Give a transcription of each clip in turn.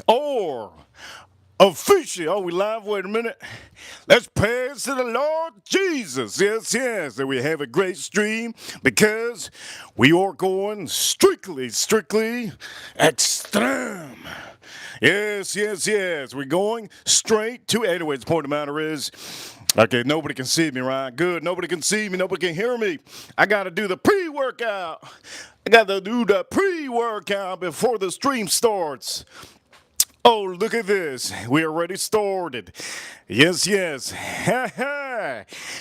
or officially, are we live? Wait a minute. Let's praise to the Lord Jesus. Yes, yes. And we have a great stream because we are going strictly extreme. Yes, yes, yes. We're going straight to. Anyways, the point of the matter is. Okay, nobody can see me, right? Good. Nobody can see me. Nobody can hear me. I got to do the pre-workout. I got to do the pre-workout before the stream starts. Oh, look at this. We already started. Yes, yes.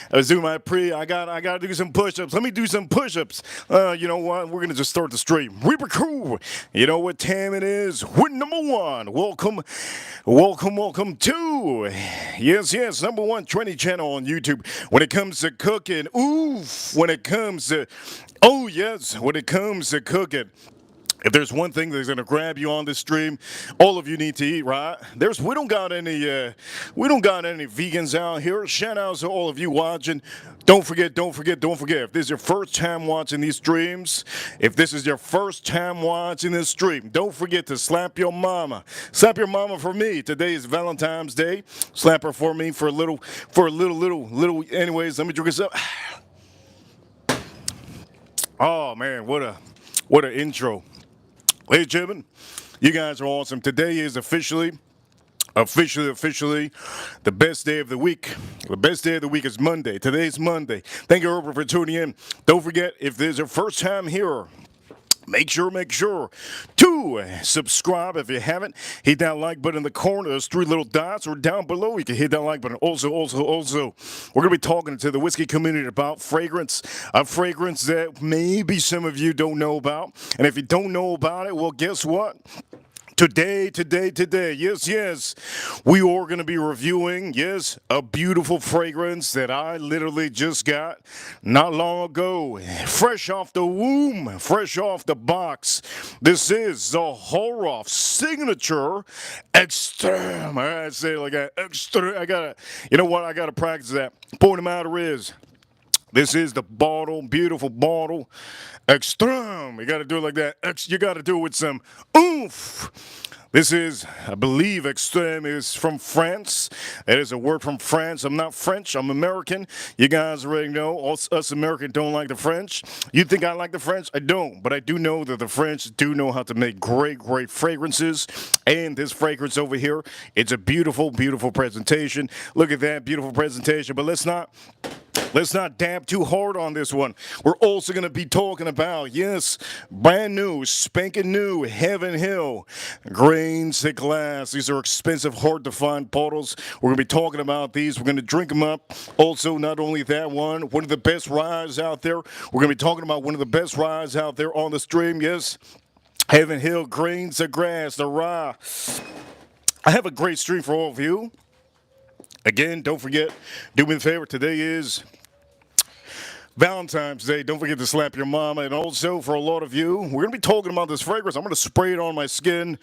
Let's do my I gotta do some push-ups. Let me do some push-ups. You know what? We're gonna just start the stream. Reaper Crew. You know what time it is? We're number one. Welcome to number one trending channel on YouTube. When it comes to cooking, when it comes to cooking. If there's one thing that's gonna grab you on this stream, all of you need to eat, right? We don't got any vegans out here. Shout out to all of you watching. Don't forget. If this is your first time watching these streams, don't forget to slap your mama. Slap your mama for me. Today is Valentine's Day. Slap her for me for a little. Anyways, let me drink this up. Oh man, what an intro. Ladies and gentlemen, you guys are awesome. Today is officially the best day of the week. The best day of the week is Monday. Today's Monday. Thank you everyone for tuning in. Don't forget, if there's your first time here, make sure to subscribe if you haven't. Hit that like button in the corner. There's three little dots, or down below you can hit that like button. Also, we're going to be talking to the whiskey community about fragrance. A fragrance that maybe some of you don't know about. And if you don't know about it, well, guess what? Today, yes, we are going to be reviewing, a beautiful fragrance that I literally just got not long ago. Fresh off the womb, fresh off the box. This is Zaharoff Signature Extrême. I gotta say it like that. Extrême. You know what? I got to practice that. Point of the matter is, this is the bottle, beautiful bottle. Extreme. You got to do it like that. You got to do it with some oomph. This is, I believe, extreme is from France. It is a word from France. I'm not French. I'm American. You guys already know us Americans don't like the French. You think I like the French? I don't. But I do know that the French do know how to make great fragrances. And this fragrance over here, it's a beautiful presentation. Look at that beautiful presentation. But let's not dab too hard on this one. We're also going to be talking about, brand new, spanking new, Heaven Hill grains to glass. These are expensive, hard to find bottles. We're going to be talking about these. We're going to drink them up. Also, not only that one of the best ryes out there. We're going to be talking about one of the best ryes out there on the stream. Heaven Hill grains to grass, the rye. I have a great stream for all of you. Again, don't forget, do me a favor. Today is Valentine's Day. Don't forget to slap your mama. And also, for a lot of you, we're going to be talking about this fragrance. I'm going to spray it on my skin.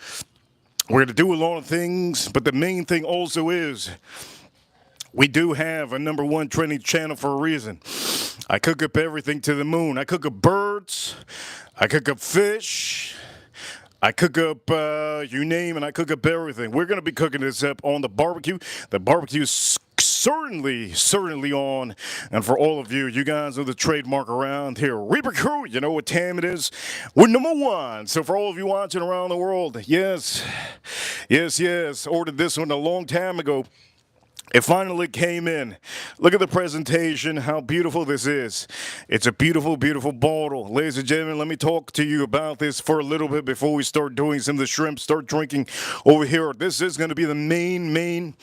We're going to do a lot of things. But the main thing also is we do have a number one trending channel for a reason. I cook up everything to the moon. I cook up birds. I cook up fish. I cook up, you name, and I cook up everything. We're going to be cooking this up on the barbecue. The barbecue is certainly on. And for all of you, you guys are the trademark around here. Reaper Crew, you know what time it is. We're number one. So for all of you watching around the world, yes. Ordered this one a long time ago. It finally came in. Look at the presentation, how beautiful this is. It's a beautiful bottle. Ladies and gentlemen, let me talk to you about this for a little bit before we start doing some of the shrimp, start drinking over here. This is going to be the main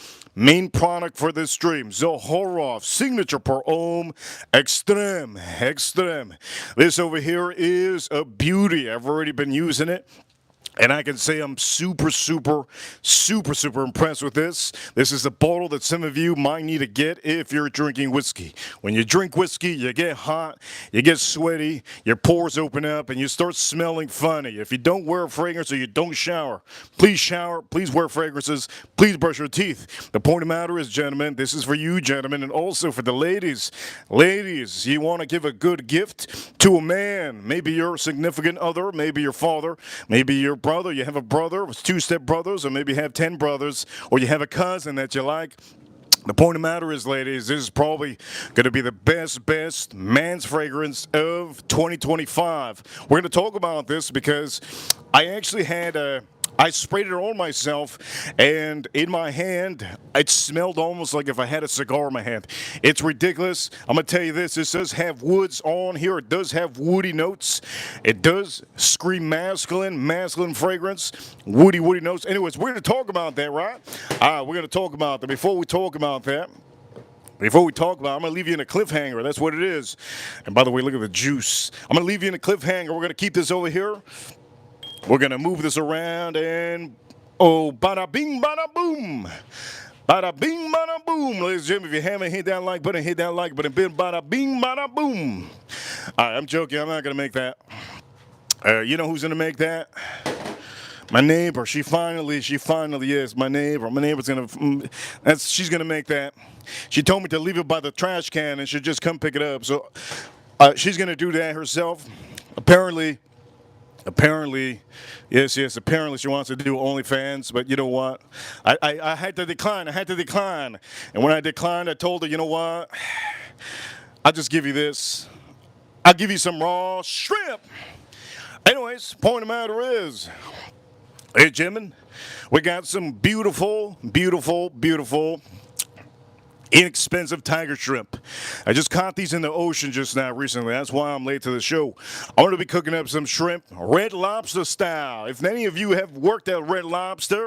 product for this stream. Zaharoff Signature for Homme Extrême. This over here is a beauty. I've already been using it. And I can say I'm super impressed with this. This is a bottle that some of you might need to get if you're drinking whiskey. When you drink whiskey, you get hot, you get sweaty, your pores open up, and you start smelling funny. If you don't wear a fragrance or you don't shower, please wear fragrances, please brush your teeth. The point of the matter is, gentlemen, this is for you, gentlemen, and also for the ladies. Ladies, you want to give a good gift to a man, maybe your significant other, maybe your father, maybe your brother, you have a brother, it's two step brothers, or maybe you have 10 brothers, or you have a cousin that you like. The point of the matter is, ladies, this is probably going to be the best man's fragrance of 2025. We're going to talk about this because I actually I sprayed it on myself, and in my hand, it smelled almost like if I had a cigar in my hand. It's ridiculous. I'm going to tell you this does have woods on here. It does have woody notes. It does scream masculine fragrance, woody notes. Anyways, we're going to talk about that, right? We're going to talk about that. Before we talk about, I'm going to leave you in a cliffhanger. That's what it is. And by the way, look at the juice. I'm going to leave you in a cliffhanger. We're going to keep this over here. We're going to move this around and, bada bing, bada boom. Bada bing, bada boom. Ladies and gentlemen, if you haven't hit that like button, hit that like button. Bada bing, bada boom. All right, I'm joking. I'm not going to make that. You know who's going to make that? My neighbor. She finally is my neighbor. My neighbor's going to, she's going to make that. She told me to leave it by the trash can and she'd just come pick it up. So she's going to do that herself. Apparently, yes, apparently she wants to do OnlyFans, but you know what? I had to decline. And when I declined, I told her, you know what? I'll just give you this. I'll give you some raw shrimp. Anyways, point of the matter is, hey, Jimin, we got some beautiful, inexpensive tiger shrimp. I just caught these in the ocean just now recently. That's why I'm late to the show. I'm going to be cooking up some shrimp, Red Lobster style. If any of you have worked at Red Lobster,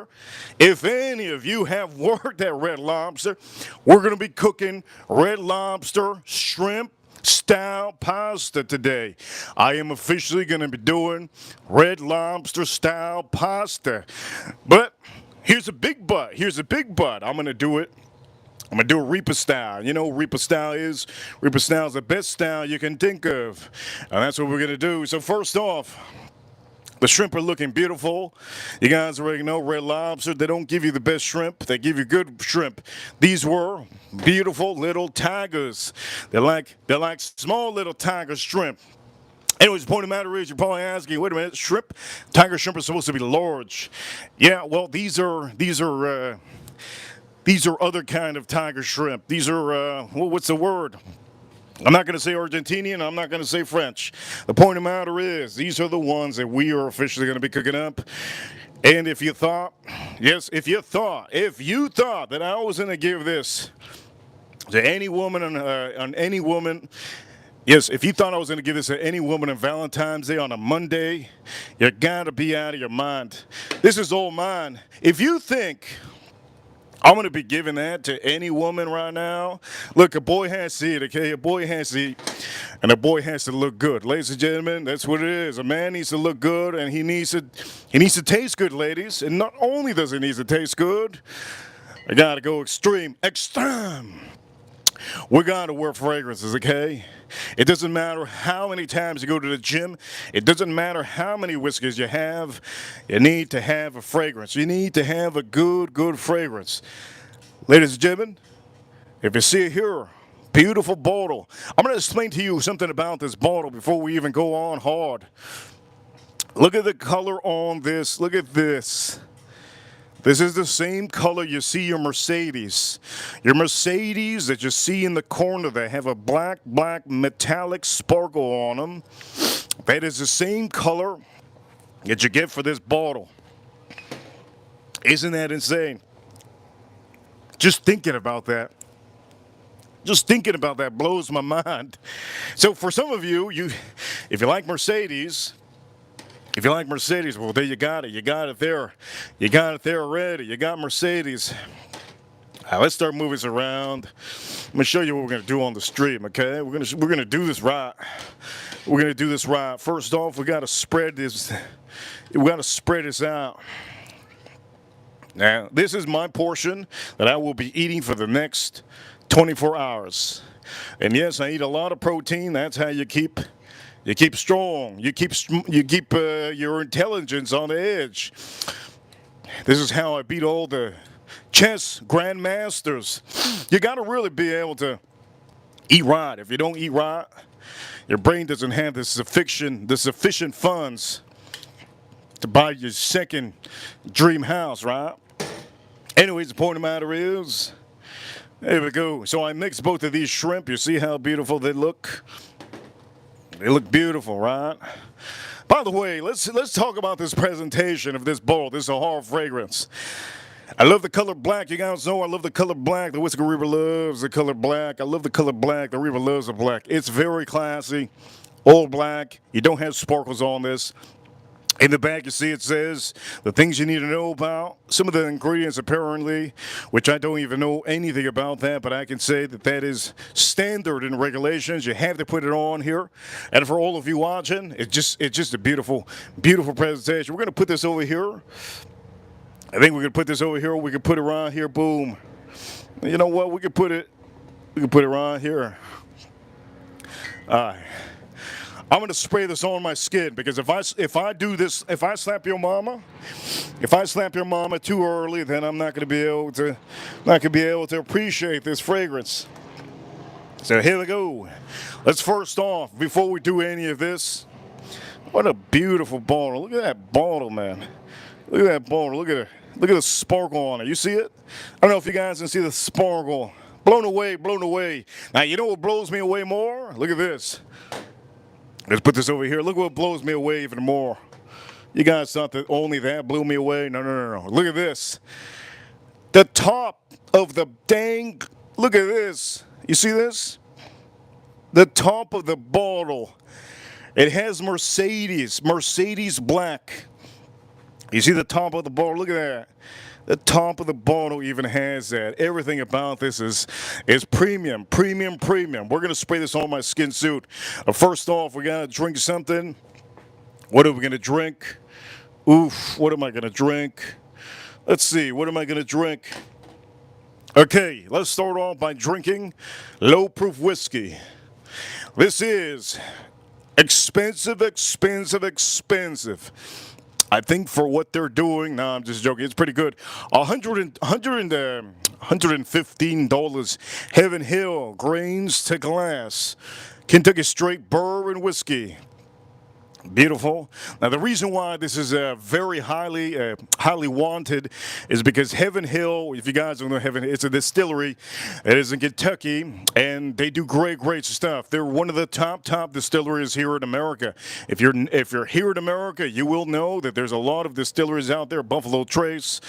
we're going to be cooking Red Lobster shrimp style pasta today. I am officially going to be doing Red Lobster style pasta. But here's a big but. I'm going to do it Reaper style. You know what Reaper style is? Reaper style is the best style you can think of. And that's what we're going to do. So first off, the shrimp are looking beautiful. You guys already know Red Lobster, they don't give you the best shrimp. They give you good shrimp. These were beautiful little tigers. They're like small little tiger shrimp. Anyways, the point of the matter is, you're probably asking, wait a minute, tiger shrimp are supposed to be large. Yeah, well, these are other kind of tiger shrimp. These are, what's the word? I'm not going to say Argentinian. I'm not going to say French. The point of the matter is, these are the ones that we are officially going to be cooking up. And if you thought that I was going to give this to any woman on any woman, yes, if you thought I was going to give this to any woman on Valentine's Day on a Monday, you got to be out of your mind. This is all mine. If you think I'm going to be giving that to any woman right now, look, a boy has to eat, okay? A boy has to eat, and a boy has to look good. Ladies and gentlemen, that's what it is. A man needs to look good, and he needs to taste good, ladies. And not only does he need to taste good, I got to go extreme. We got to wear fragrances, okay? It doesn't matter how many times you go to the gym. It doesn't matter how many whiskeys you have. You need to have a fragrance. You need to have a good fragrance. Ladies and gentlemen, if you see here, beautiful bottle. I'm going to explain to you something about this bottle before we even go on hard. Look at the color on this. Look at this. This is the same color you see your Mercedes. Your Mercedes that you see in the corner that have a black metallic sparkle on them. That is the same color that you get for this bottle. Isn't that insane? Just thinking about that blows my mind. So for some of you, if you like Mercedes, well, there you got it. You got it there. You got it there already. You got Mercedes. All right, let's start moving this around. I'm gonna show you what we're gonna do on the stream. Okay, we're gonna do this right. We're gonna do this right. First off, we gotta spread this. We gotta spread this out. Now, this is my portion that I will be eating for the next 24 hours. And yes, I eat a lot of protein. That's how you keep strong. You keep your intelligence on the edge. This is how I beat all the chess grandmasters. You got to really be able to eat right. If you don't eat right, your brain doesn't have the sufficient funds to buy your second dream house, right? Anyways, the point of the matter is, there we go. So I mixed both of these shrimp. You see how beautiful they look? They look beautiful, right? By the way, let's talk about this presentation of this bowl, this Zaharoff fragrance. I love the color black. You guys know I love the color black. The Whiskey River loves the color black. I love the color black. The River loves the black. It's very classy. All black. You don't have sparkles on this. In the back, you see it says the things you need to know about. Some of the ingredients, apparently, which I don't even know anything about that, but I can say that that is standard in regulations. You have to put it on here. And for all of you watching, it's just a beautiful, beautiful presentation. We're going to put this over here. I think we can put this over here. We can put it right here. Boom. You know what? We can put it right here. All right. I'm going to spray this on my skin because if I do this, if I slap your mama too early, then I'm not going to be able to appreciate this fragrance. So here we go. Let's first off, before we do any of this, what a beautiful bottle. Look at that bottle, man. Look at that bottle. Look at the sparkle on it. You see it? I don't know if you guys can see the sparkle. Blown away, blown away. Now, you know what blows me away more? Look at this. Let's put this over here. Look what blows me away even more. You guys thought that only that blew me away? No. Look at this. The top of the dang, look at this. You see this? The top of the bottle. It has Mercedes black. You see the top of the bottle? Look at that. The top of the bottle even has that. Everything about this is premium. We're going to spray this on my skin suit. First off, we got to drink something. What are we going to drink? Oof, what am I going to drink? Let's see, what am I going to drink? Okay, let's start off by drinking low-proof whiskey. This is expensive. I think for what they're doing, no, I'm just joking. It's pretty good. $115. Heaven Hill grains to glass, Kentucky straight bourbon whiskey. Beautiful. Now the reason why this is very highly wanted is because Heaven Hill, if you guys don't know Heaven Hill, it's a distillery. It is in Kentucky, and they do great stuff. They're one of the top distilleries here in America. If you're here in America, you will know that there's a lot of distilleries out there. Buffalo Trace.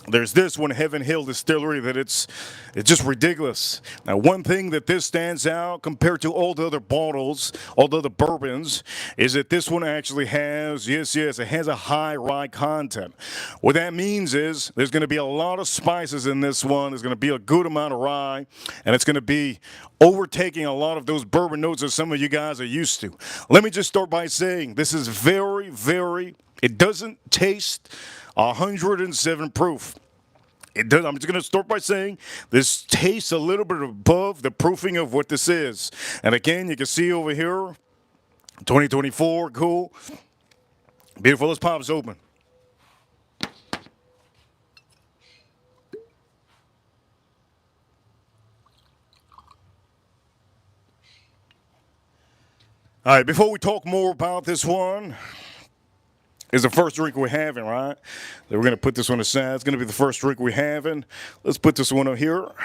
There's this one, Heaven Hill Distillery, that it's just ridiculous. Now, one thing that this stands out compared to all the other bottles, all the other bourbons, is that this one actually has, yes, it has a high rye content. What that means is there's going to be a lot of spices in this one. There's going to be a good amount of rye, and it's going to be overtaking a lot of those bourbon notes that some of you guys are used to. Let me just start by saying this is very, it doesn't taste 107 proof. It does. I'm just going to start by saying this tastes a little bit above the proofing of what this is. And again, you can see over here, 2024, cool. Beautiful. Let's pop this open. All right, before we talk more about this one, is the first drink we're having, right? Then we're going to put this one aside. It's going to be the first drink we're having. Let's put this one up here. All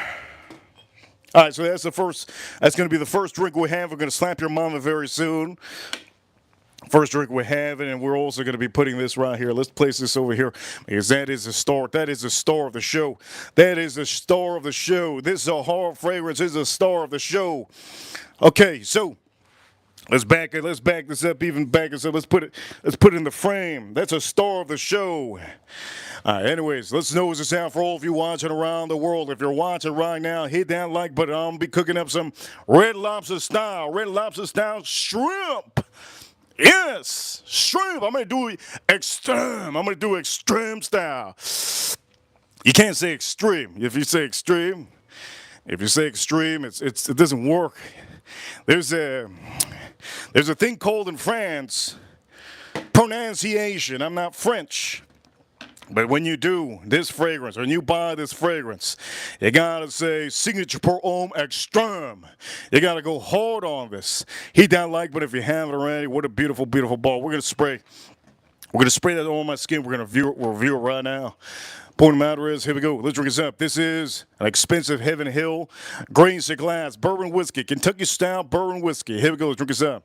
right, so that's going to be the first drink we have. We're going to slap your mama very soon. First drink we're having, and we're also going to be putting this right here. Let's place this over here because that is the star. That is the star of the show. That is the star of the show. This Zaharoff fragrance is the star of the show. Okay, so let's back this up, even back this up. Let's put it in the frame. That's a star of the show. All right, anyways, let's nose this out for all of you watching around the world. If you're watching right now, hit that like button. I'm going to be cooking up some Red Lobster style shrimp. Yes, shrimp. I'm going to do extreme. I'm going to do extreme style. You can't say extreme. If you say extreme, it doesn't work. There's a thing called in France pronunciation. I'm not French. But when you do this fragrance, when you buy this fragrance, you gotta say signature per Homme Extrême. You gotta go hard on this. Hit that like button if you haven't already. What a beautiful, beautiful ball. We're gonna spray. We're gonna spray that on my skin. We're gonna review it right now. Point of matter is, here we go. Let's drink this up. This is an expensive Heaven Hill grains to glass bourbon whiskey, Kentucky style bourbon whiskey. Here we go. Let's drink this up.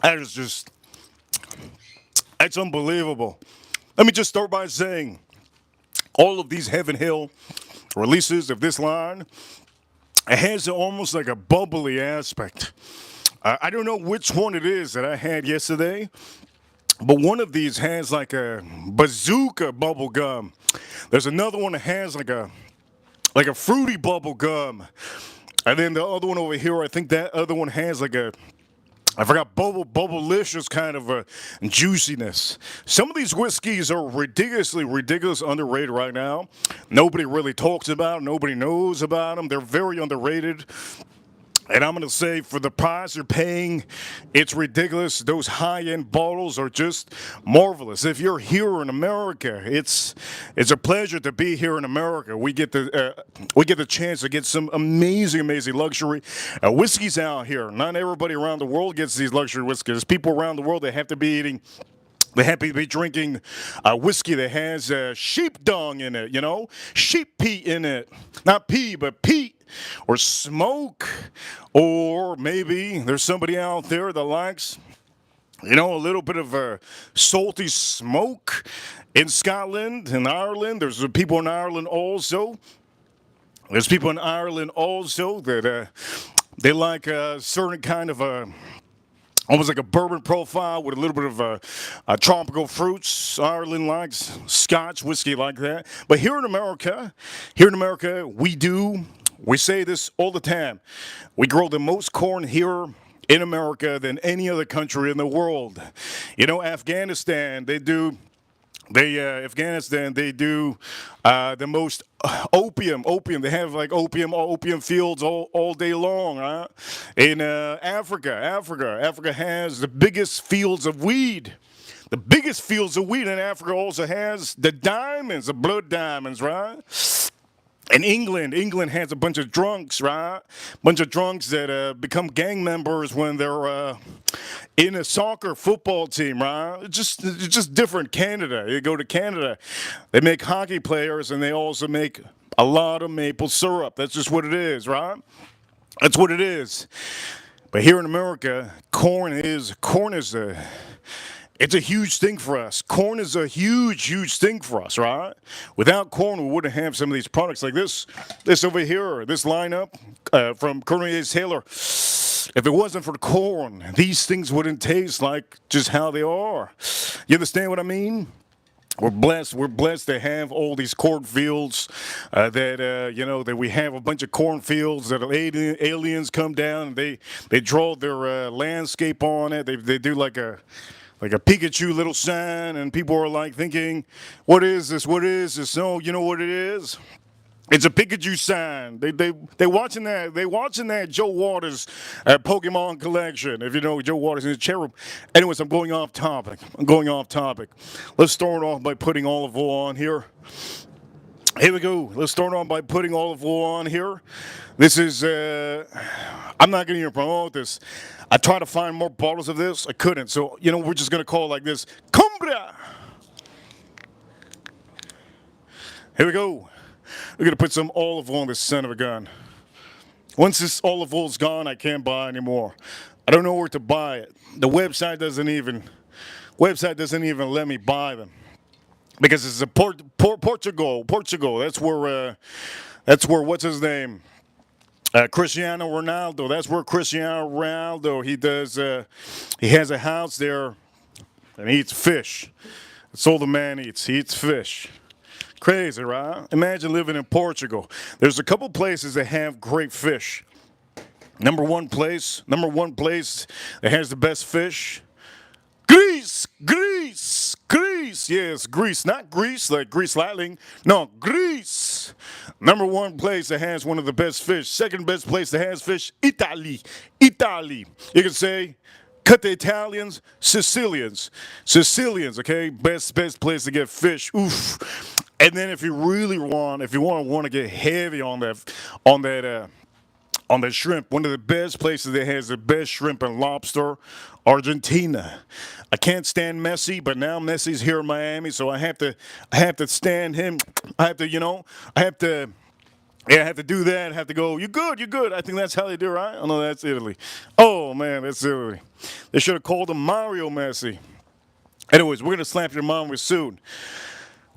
That is just, that's unbelievable. Let me just start by saying, all of these Heaven Hill releases of this line, it has almost like a bubbly aspect. I don't know which one it is that I had yesterday, but one of these has like a bazooka bubble gum. There's another one that has like a fruity bubble gum. And then the other one over here, I think that other one has like a, I forgot, bubblicious kind of a juiciness. Some of these whiskeys are ridiculous underrated right now. Nobody really talks about them. Nobody knows about them. They're very underrated. And I'm going to say, for the price you're paying, it's ridiculous. Those high-end bottles are just marvelous. If you're here in America, it's a pleasure to be here in America. We get the chance to get some amazing luxury whiskeys out here. Not everybody around the world gets these luxury whiskeys. People around the world, they have to be eating. They have to be drinking whiskey that has sheep dung in it, sheep peat in it. Not pee, but peat or smoke. Or maybe there's somebody out there that likes, a little bit of salty smoke. In Scotland and Ireland, there's people in Ireland also. There's people in Ireland also that they like a certain kind of almost like a bourbon profile with a little bit of tropical fruits. Ireland likes Scotch whiskey like that. But here in America, we say this all the time. We grow the most corn here in America than any other country in the world. Afghanistan, they do the most opium. They have like opium fields all day long. Right? In Africa has the biggest fields of weed. The biggest fields of weed in Africa also has the diamonds, the blood diamonds, right? And England has a bunch of drunks, right? Bunch of drunks that become gang members when they're in a soccer football team, right? It's just different. Canada, you go to Canada, they make hockey players and they also make a lot of maple syrup. That's just what it is, right? That's what it is. But here in America, corn is it's a huge thing for us. Corn is a huge thing for us, right? Without corn, we wouldn't have some of these products like this over here, this lineup from Colonel Taylor. If it wasn't for the corn, these things wouldn't taste like just how they are. You understand what I mean? We're blessed to have all these cornfields that we have a bunch of cornfields that aliens come down and they draw their landscape on it. They do like a Pikachu little sign, and people are like thinking, what is this? No, you know what it is? It's a Pikachu sign. They watching that Joe Waters Pokemon collection. If you know Joe Waters and the cherub. Anyways, I'm going off topic. Let's start off by putting olive oil on here. Here we go. Let's start off by putting olive oil on here. This is, I'm not going to even promote this. I tried to find more bottles of this. I couldn't. So, we're just going to call it like this. Cumbria! Here we go. We're going to put some olive oil on this son of a gun. Once this olive oil is gone, I can't buy anymore. I don't know where to buy it. The website doesn't even let me buy them. Because it's a Portugal. That's where what's his name? Cristiano Ronaldo. That's where Cristiano Ronaldo, he has a house there and he eats fish. That's all the man eats. He eats fish. Crazy, right? Imagine living in Portugal. There's a couple places that have great fish. Number one place that has the best fish. Greece. Greece, yes, Greece, not Greece like Greece lightning. No, Greece. Number one place that has one of the best fish. Second best place that has fish, Italy. Italy. You can say, cut the Italians, Sicilians. Sicilians, okay? Best place to get fish. Oof. And then if you really want, if you want to get heavy on that shrimp, one of the best places that has the best shrimp and lobster, Argentina. I can't stand Messi, but now Messi's here in Miami, so I have to stand him. I have to, I have to. Yeah, I have to do that. I have to go, you good, you good. I think that's how they do, right? Oh, no, that's Italy. Oh, man, that's Italy. They should have called him Mario Messi. Anyways, we're going to slap your mama soon.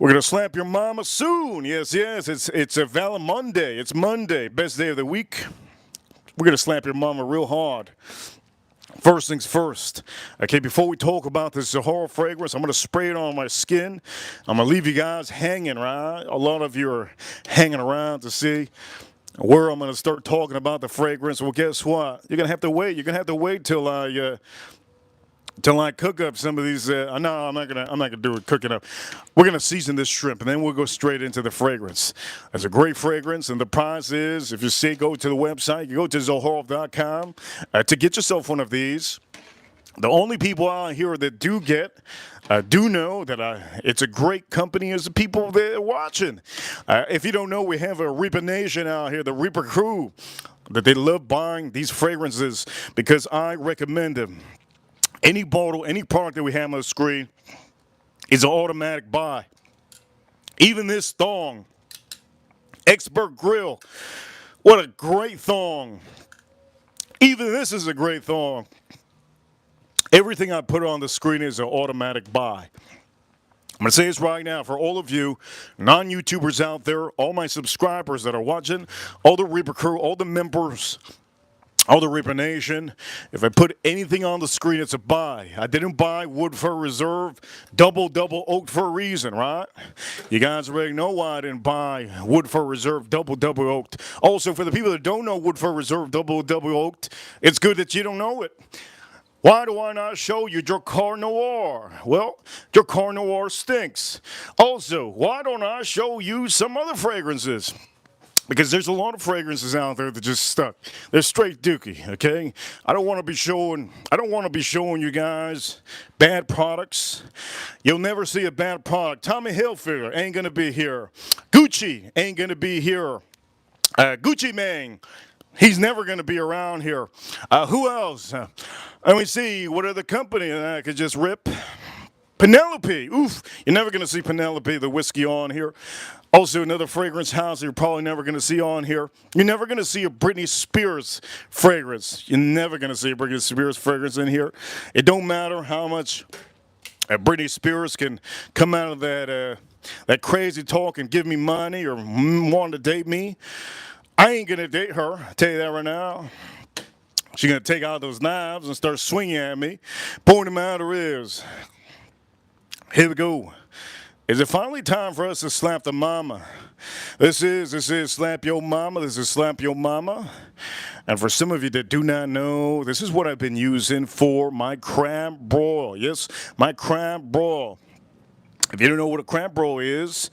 We're going to slap your mama soon. Yes, it's a Valid Monday. It's Monday, best day of the week. We're going to slap your mama real hard. First things first. Okay, before we talk about this Zaharoff fragrance, I'm going to spray it on my skin. I'm going to leave you guys hanging, right? A lot of you are hanging around to see where I'm going to start talking about the fragrance. Well, guess what? You're going to have to wait. You're going to have to wait till I cook up some of these. No, I'm not gonna do it cooking up. We're gonna season this shrimp, and then we'll go straight into the fragrance. It's a great fragrance, and the price is, if you say go to the website, you go to Zaharoff.com to get yourself one of these. The only people out here that do know that it's a great company is the people that are watching. If you don't know, we have a Reaper Nation out here, the Reaper crew, that they love buying these fragrances because I recommend them. Any bottle, any product that we have on the screen is an automatic buy. Even this thong, Expert Grill, what a great thong. Even this is a great thong. Everything I put on the screen is an automatic buy. I'm going to say this right now for all of you non-YouTubers out there, all my subscribers that are watching, all the Reaper crew, all the members, all the Reaper Nation. If I put anything on the screen, it's a buy. I didn't buy Wood Fir Reserve double oaked for a reason, right? You guys already know why I didn't buy Wood Fir Reserve double oaked. Also, for the people that don't know Wood Fir Reserve double oaked, it's good that you don't know it. Why do I not show you Drakkar Noir? Well, Drakkar Noir stinks. Also, why don't I show you some other fragrances? Because there's a lot of fragrances out there that just stuck. They're straight dookie, okay? I don't want to be showing you guys bad products. You'll never see a bad product. Tommy Hilfiger ain't gonna be here. Gucci ain't gonna be here. Gucci Mane, he's never gonna be around here. Who else? Let me see. What other company that I could just rip? Penelope. Oof. You're never going to see Penelope, the whiskey, on here. Also, another fragrance house you're probably never going to see on here. You're never going to see a Britney Spears fragrance. You're never going to see a Britney Spears fragrance in here. It don't matter how much Britney Spears can come out of that crazy talk and give me money or want to date me. I ain't going to date her. I'll tell you that right now. She's going to take out those knives and start swinging at me. Point of the matter is, here we go. Is it finally time for us to slap the mama? This is Slap Your Mama. This is Slap Your Mama. And for some of you that do not know, this is what I've been using for my crab broil. Yes, my crab broil. If you don't know what a crab broil is,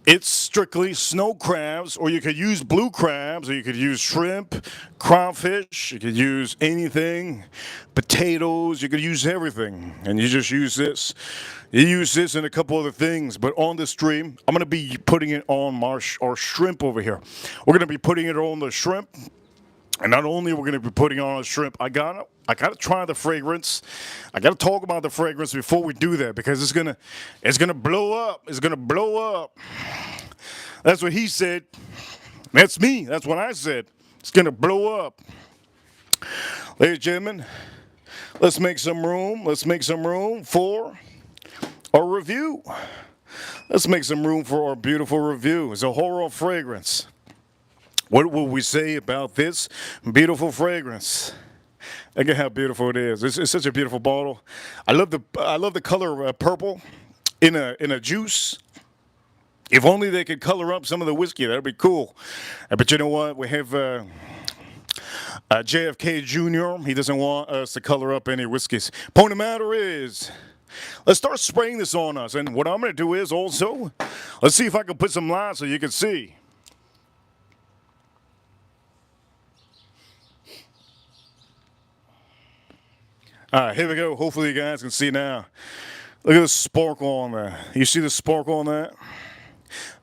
it's strictly snow crabs, or you could use blue crabs, or you could use shrimp, crawfish, you could use anything, potatoes, you could use everything. And you just use this. You use this and a couple other things, but on the stream, I'm going to be putting it on our shrimp over here. We're going to be putting it on the shrimp. And not only are we going to be putting on a shrimp, I gotta try the fragrance. I gotta talk about the fragrance before we do that, because it's gonna blow up. It's gonna blow up. That's what he said. That's me. That's what I said. It's gonna blow up. Ladies and gentlemen, let's make some room. Let's make some room for our review. Let's make some room for our beautiful review. It's a Zaharoff fragrance. What will we say about this beautiful fragrance? Look at how beautiful it is. It's such a beautiful bottle. I love the color purple in a juice. If only they could color up some of the whiskey, that'd be cool. But you know what? We have JFK Jr. He doesn't want us to color up any whiskeys. Point of the matter is, Let's start spraying this on us. And what I'm going to do is also, let's see if I can put some light so you can see. All right, here we go. Hopefully you guys can see now. Look at the sparkle on that. You see the sparkle on that?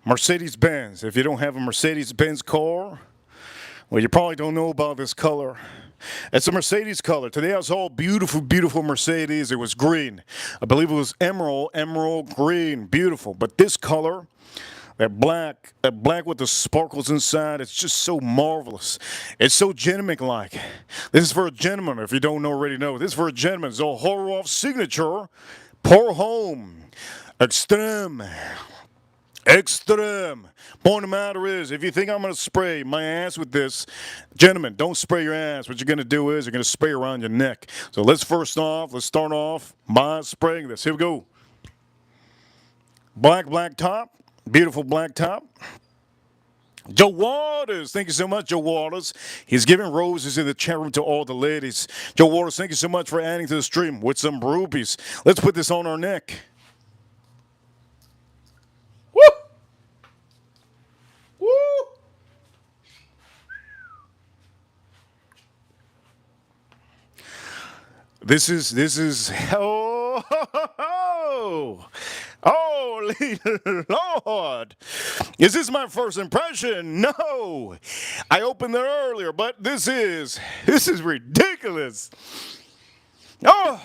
Mercedes-Benz. If you don't have a Mercedes-Benz car, well, you probably don't know about this color. It's a Mercedes color. Today I saw a beautiful, beautiful Mercedes. It was green. I believe it was emerald green. Beautiful. But this color, that black with the sparkles inside, it's just so marvelous. It's so gentleman-like. This is for a gentleman, if you don't already know. This is for a gentleman. Zaharoff signature, pour Homme, Extrême. Extrême. Point of the matter is, if you think I'm going to spray my ass with this, gentlemen, don't spray your ass. What you're going to do is you're going to spray around your neck. So let's start off by spraying this. Here we go. Black top. Beautiful black top. Joe Waters, thank you so much, Joe Waters. He's giving roses in the chat room to all the ladies. Joe Waters, thank you so much for adding to the stream with some rubies. Let's put this on our neck. Woo! Woo! This is holy Lord. Is this my first impression? No. I opened it earlier, but this is ridiculous. Oh,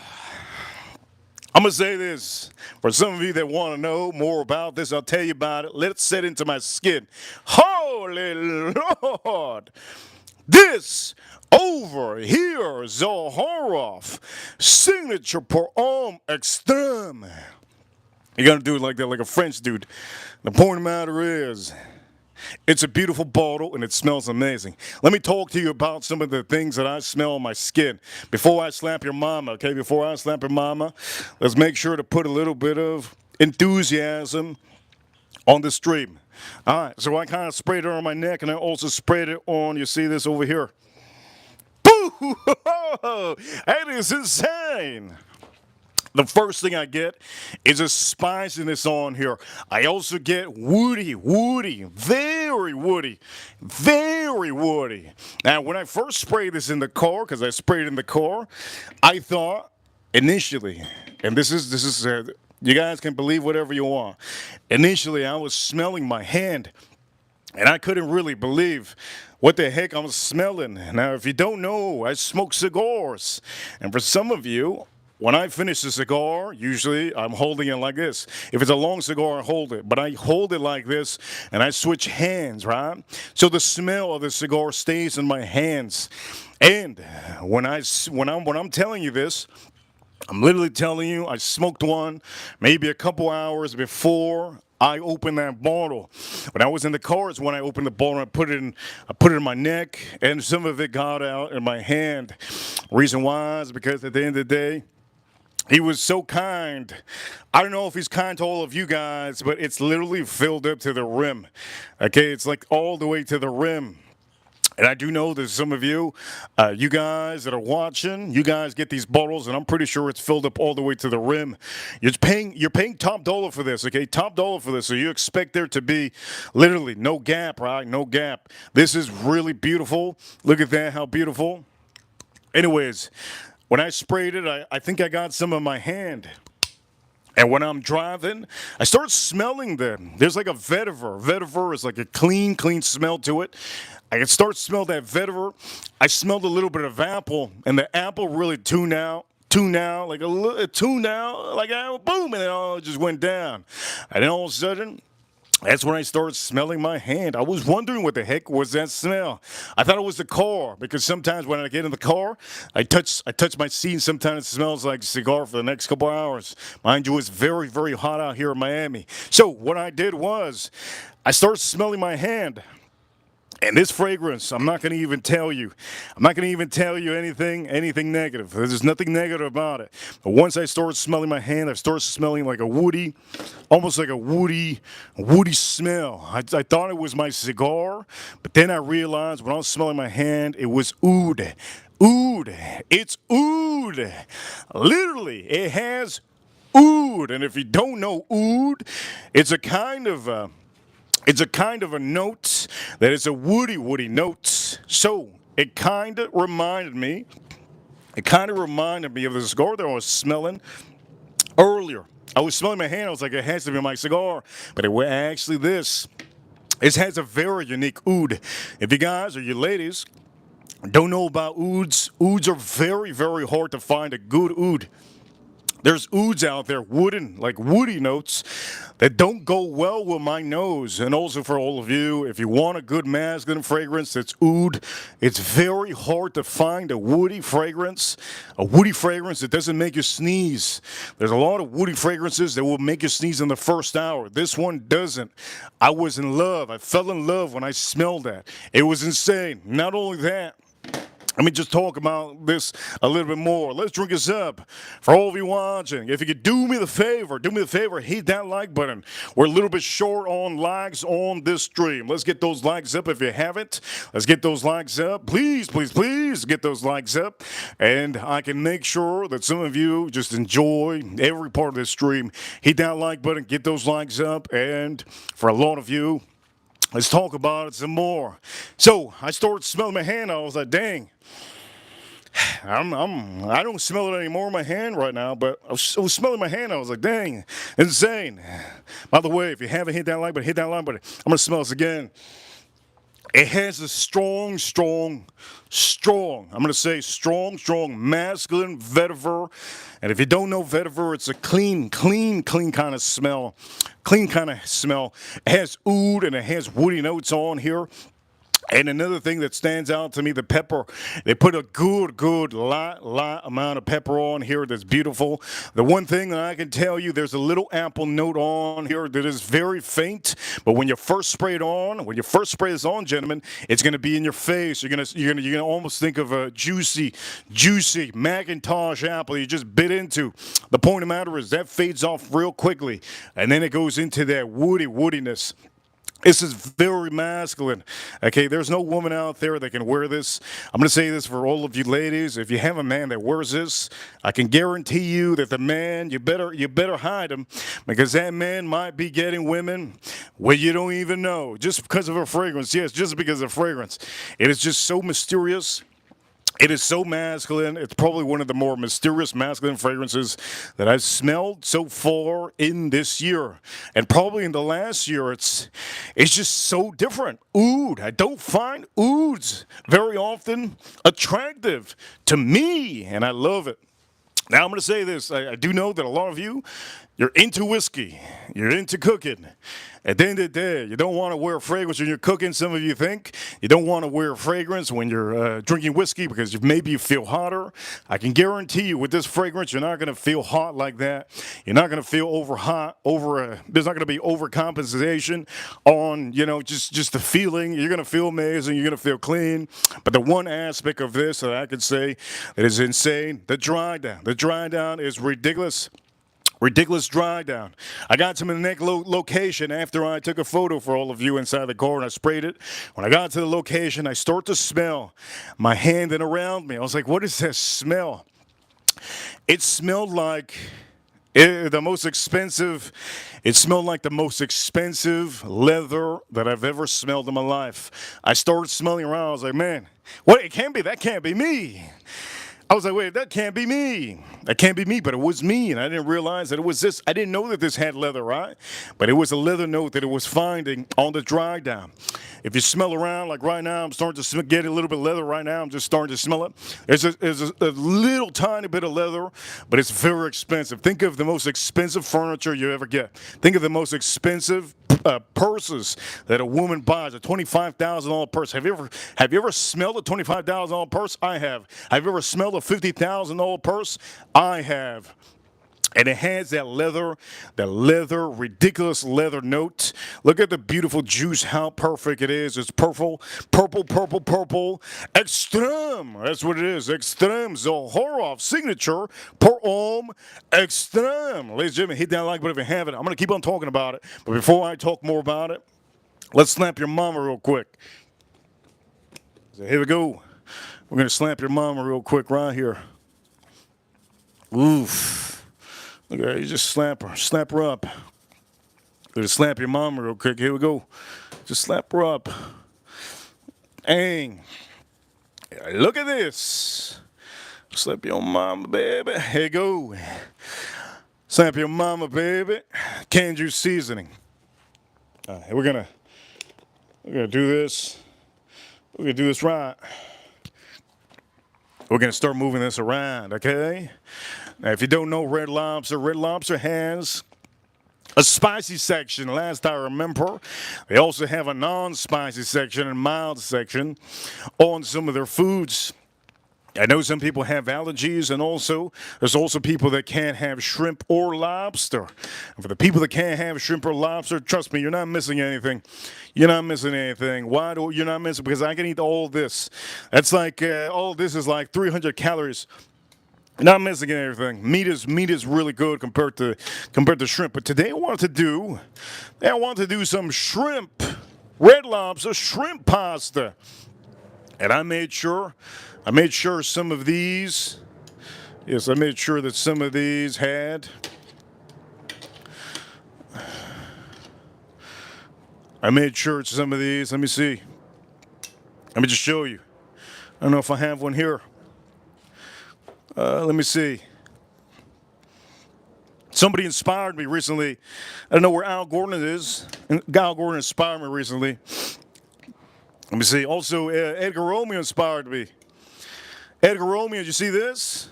I'm going to say this. For some of you that want to know more about this, I'll tell you about it. Let it set into my skin. Holy Lord. This over here, Zaharoff, signature pour Homme Extrême. You're going to do it like that, like a French dude. The point of the matter is, it's a beautiful bottle and it smells amazing. Let me talk to you about some of the things that I smell on my skin. Before I slap your mama, okay? Before I slap your mama, let's make sure to put a little bit of enthusiasm on the stream. All right, so I kind of sprayed it on my neck and I also sprayed it on, you see this over here? Boo! That is insane. The first thing I get is a spiciness on here. I also get woody, very woody. Now, when I first sprayed this in the car, because I sprayed it in the car, I thought initially, and this is you guys can believe whatever you want. Initially, I was smelling my hand, and I couldn't really believe what the heck I'm smelling. Now, if you don't know, I smoke cigars, and for some of you, when I finish a cigar, usually I'm holding it like this. If it's a long cigar, I hold it. But I hold it like this, and I switch hands, right? So the smell of the cigar stays in my hands. And when I'm telling you this, I'm literally telling you I smoked one maybe a couple hours before I opened that bottle. When I was in the car, it's when I opened the bottle and I put it in my neck, and some of it got out in my hand. Reason why is because at the end of the day, he was so kind. I don't know if he's kind to all of you guys, but it's literally filled up to the rim. Okay, it's like all the way to the rim. And I do know there's some of you, you guys that are watching, you guys get these bottles, and I'm pretty sure it's filled up all the way to the rim. You're paying top dollar for this, okay? Top dollar for this. So you expect there to be literally no gap, right? No gap. This is really beautiful. Look at that, how beautiful. Anyways, when I sprayed it, I think I got some in my hand. And when I'm driving, I start smelling them. There's like a vetiver. Vetiver is like a clean smell to it. I can start to smell that vetiver. I smelled a little bit of apple, and the apple really tuned out, like a little tuned out, like boom, and then all just went down. And then all of a sudden, that's when I started smelling my hand. I was wondering what the heck was that smell. I thought it was the car, because sometimes when I get in the car, I touch my seat, and sometimes it smells like a cigar for the next couple hours. Mind you, it's very, very hot out here in Miami. So what I did was I started smelling my hand. And this fragrance, I'm not going to even tell you. I'm not going to even tell you anything negative. There's nothing negative about it. But once I started smelling my hand, I started smelling like a woody, almost like a woody smell. I thought it was my cigar, but then I realized when I was smelling my hand, it was oud. Oud. It's oud. Literally, it has oud. And if you don't know oud, it's a kind of a note that is a woody note. So it kind of reminded me. It kind of reminded me of the cigar that I was smelling earlier. I was smelling my hand. I was like, it has to be my cigar, but it was actually this. It has a very unique oud. If you guys or you ladies don't know about ouds are very, very hard to find a good oud. There's ouds out there, woody notes that don't go well with my nose. And also for all of you, if you want a good masculine fragrance that's oud, it's very hard to find a woody fragrance that doesn't make you sneeze. There's a lot of woody fragrances that will make you sneeze in the first hour. This one doesn't. I was in love. I fell in love when I smelled that. It was insane. Not only that, let me just talk about this a little bit more. Let's drink this up. For all of you watching, if you could do me the favor, hit that like button. We're a little bit short on likes on this stream. Let's get those likes up if you haven't. Let's get those likes up. Please, please, please get those likes up. And I can make sure that some of you just enjoy every part of this stream. Hit that like button, get those likes up. And for a lot of you, let's talk about it some more. So I started smelling my hand. I was like, dang. I don't smell it anymore in my hand right now, but I was smelling my hand. I was like, dang, insane. By the way, if you haven't hit that like button, I'm going to smell this again. It has a strong, I'm going to say strong masculine vetiver. And if you don't know vetiver, it's a clean kind of smell. It has oud and it has woody notes on here. And another thing that stands out to me, the pepper. They put a good lot amount of pepper on here that's beautiful. The one thing that I can tell you, there's a little apple note on here that is very faint. But when you first spray this on, gentlemen, it's going to be in your face. You're gonna almost think of a juicy Macintosh apple you just bit into. The point of the matter is that fades off real quickly, and then it goes into that woodiness. This is very masculine. Okay, there's no woman out there that can wear this. I'm going to say this for all of you ladies. If you have a man that wears this, I can guarantee you that the man, you better hide him, because that man might be getting women where you don't even know, just because of a fragrance. Yes, just because of fragrance. It is just so mysterious. It is so masculine. It's probably one of the more mysterious masculine fragrances that I've smelled so far in this year. And probably in the last year, it's just so different. Oud. I don't find ouds very often attractive to me, and I love it. Now, I'm going to say this. I do know that a lot of you, you're into whiskey. You're into cooking. At the end of the day, you don't want to wear fragrance when you're cooking. Some of you think you don't want to wear fragrance when you're drinking whiskey because maybe you feel hotter. I can guarantee you with this fragrance, you're not going to feel hot like that. You're not going to feel over hot. There's not going to be overcompensation on, just the feeling. You're going to feel amazing. You're going to feel clean. But the one aspect of this that I could say that is insane, the dry down. The dry down is ridiculous. Ridiculous dry down. I got to the next location after I took a photo for all of you inside the car and I sprayed it. When I got to the location, I start to smell my hand and around me. I was like, what is this smell? It smelled like the most expensive leather that I've ever smelled in my life. I started smelling around. I was like, man, what? That can't be me. I was like, wait, that can't be me. That can't be me, but it was me, and I didn't realize that it was this. I didn't know that this had leather, right? But it was a leather note that it was finding on the dry down. If you smell around, like right now, I'm starting to get a little bit of leather right now. I'm just starting to smell it. There's a little tiny bit of leather, but it's very expensive. Think of the most expensive furniture you ever get. Think of the most expensive purses that a woman buys, a $25,000 purse. Have you ever smelled a $25,000 purse? I have. Have you ever smelled a $50,000 purse? I have. And it has that leather, ridiculous leather note. Look at the beautiful juice, how perfect it is. It's purple. Extrême, that's what it is. Extrême, Zaharoff signature per Homme. Extrême. Ladies and gentlemen, hit that like button if you haven't. I'm going to keep on talking about it. But before I talk more about it, let's slap your mama real quick. So here we go. We're going to slap your mama real quick right here. Oof. Okay, you just slap her up. Just slap your mom real quick. Here we go. Just slap her up. Dang. Look at this. Slap your mama, baby. Here you go. Slap your mama, baby. Canned juice seasoning. We're gonna do this. We're gonna do this right. We're gonna start moving this around, okay? Now, if you don't know Red Lobster has a spicy section, last I remember. They also have a non-spicy section and mild section on some of their foods. I know some people have allergies, and there's also people that can't have shrimp or lobster. And for the people that can't have shrimp or lobster, trust me, you're not missing anything. You're not missing anything. Why do you're not missing? Because I can eat all this. That's like all this is like 300 calories. Not missing anything. Meat is really good compared to shrimp. But today I want to do some shrimp, Red Lobster shrimp pasta, and I made sure some of these. Yes, I made sure that some of these had. I made sure some of these. Let me see. Let me just show you. I don't know if I have one here. Let me see. Somebody inspired me recently. I don't know where Al Gordon is. Al Gordon inspired me recently. Let me see. Also, Edgar Romeo inspired me. Edgar Romeo, did you see this?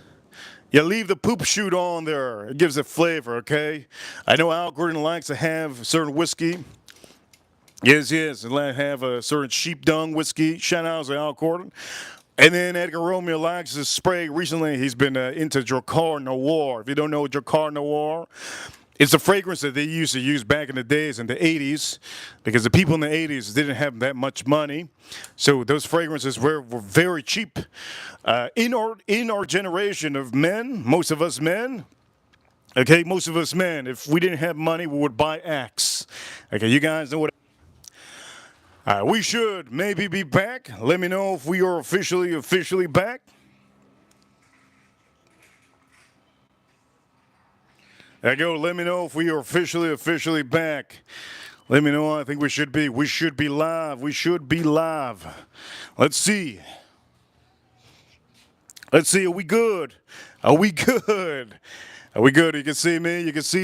You leave the poop chute on there. It gives it flavor, okay? I know Al Gordon likes to have certain whiskey. Yes. And have a certain sheep dung whiskey. Shout out to Al Gordon. And then Edgar Romeo likes to spray. Recently, he's been into Drakkar Noir. If you don't know Drakkar Noir, it's a fragrance that they used to use back in the days in the 80s, because the people in the 80s didn't have that much money. So those fragrances were very cheap. In our generation of men, most of us men, if we didn't have money, we would buy Axe. Okay, you guys know what. We should maybe be back. Let me know if we are officially back. There you go. Let me know if we are officially back. Let me know. I think we should be. We should be live. Let's see. Are we good? You can see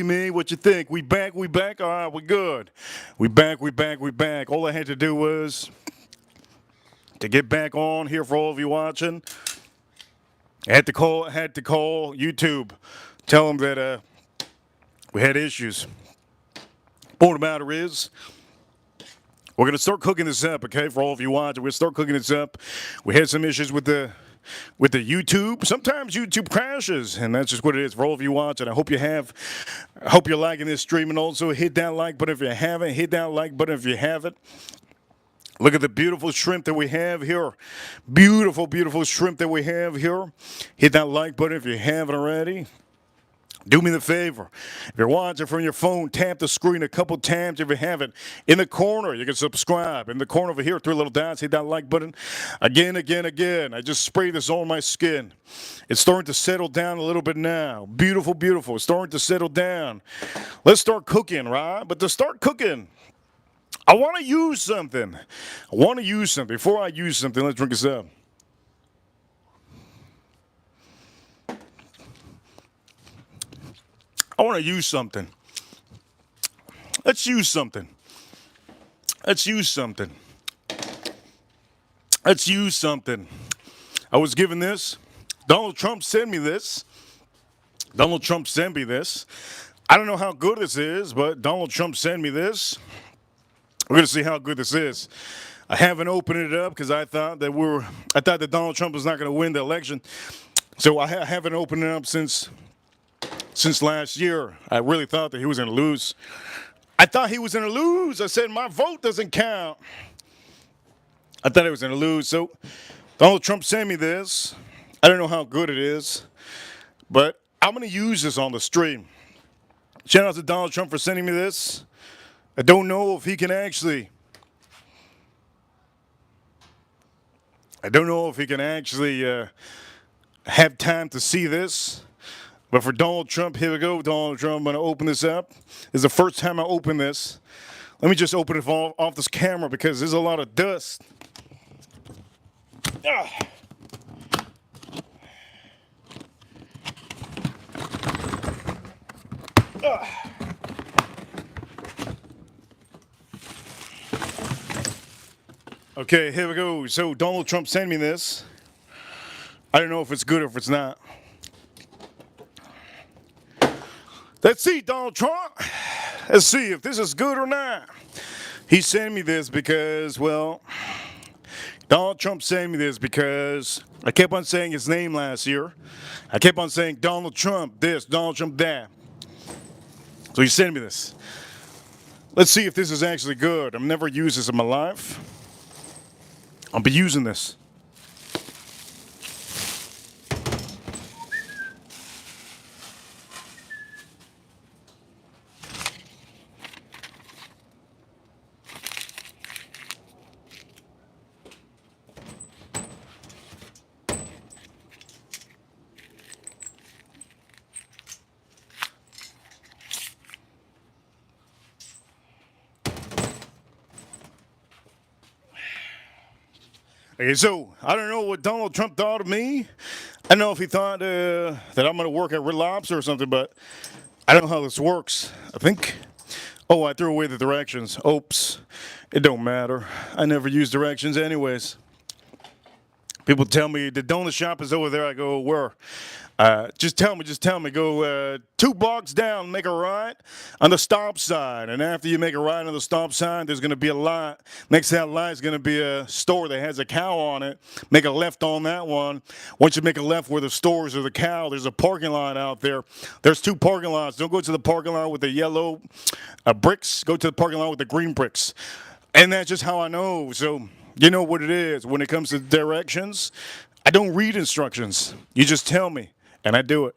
me. What you think? We back. All right, we good. We back. All I had to do was to get back on here for all of you watching. I had to call YouTube. Tell them that we had issues. Point of the matter is, we're going to start cooking this up, okay, for all of you watching. We're going to start cooking this up. We had some issues with the YouTube. Sometimes YouTube crashes, and that's just what it is for all of you watching. I hope you're liking this stream, and also hit that like button if you haven't. Look at the beautiful shrimp that we have here. Beautiful shrimp that we have here. Hit that like button if you haven't already. Do me the favor. If you're watching from your phone, tap the screen a couple times if you haven't. In the corner, you can subscribe. In the corner over here, 3 little dots, hit that like button. Again. I just sprayed this on my skin. It's starting to settle down a little bit now. Beautiful. It's starting to settle down. Let's start cooking, right? But to start cooking, I want to use something. Before I use something, let's drink this up. I want to use something. Let's use something. I was given this. Donald Trump sent me this. I don't know how good this is, but Donald Trump sent me this. We're going to see how good this is. I haven't opened it up because I thought that Donald Trump was not going to win the election. So I haven't opened it up since last year. I really thought that he was going to lose. I said, my vote doesn't count. I thought he was going to lose. So Donald Trump sent me this. I don't know how good it is, but I'm going to use this on the stream. Shout out to Donald Trump for sending me this. I don't know if he can actually have time to see this. But for Donald Trump, here we go. Donald Trump, I'm going to open this up. This is the first time I open this. Let me just open it off this camera because there's a lot of dust. Ah. Ah. Okay, here we go. So Donald Trump sent me this. I don't know if it's good or if it's not. Let's see, Donald Trump. Let's see if this is good or not. He sent me this because, well, Donald Trump sent me this because I kept on saying his name last year. I kept on saying Donald Trump this, Donald Trump that. So he sent me this. Let's see if this is actually good. I've never used this in my life. I'll be using this. Okay, so I don't know what Donald Trump thought of me. I don't know if he thought that I'm going to work at Red Lobster or something, but I don't know how this works. I think. Oh, I threw away the directions. Oops. It don't matter. I never use directions anyways. People tell me the donut shop is over there. I go, where? Just tell me. Go 2 blocks down, make a right on the stop sign. And after you make a right on the stop sign, there's going to be a lot. Next to that light is going to be a store that has a cow on it. Make a left on that one. Once you make a left where the stores or the cow, there's a parking lot out there. There's 2 parking lots. Don't go to the parking lot with the yellow bricks. Go to the parking lot with the green bricks. And that's just how I know. So you know what it is. When it comes to directions, I don't read instructions. You just tell me, and I do it.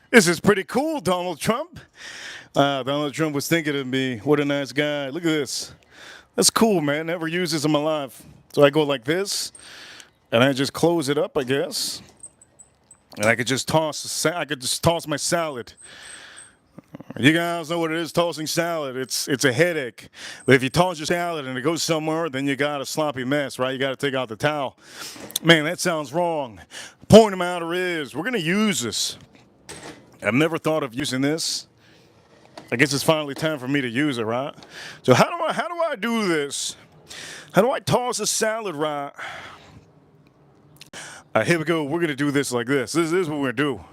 This is pretty cool, Donald Trump. Donald Trump was thinking of me. What a nice guy. Look at this. That's cool, man. Never used this in my life. So I go like this, and I just close it up, I guess. And I could just toss my salad. You guys know what it is, tossing salad. It's a headache. But if you toss your salad and it goes somewhere, then you got a sloppy mess, right? You got to take out the towel. Man, that sounds wrong. Point of the matter is, we're going to use this. I've never thought of using this. I guess it's finally time for me to use it, right? So how do I do this? How do I toss a salad right? Here we go. We're going to do this like this. This is what we're going to do.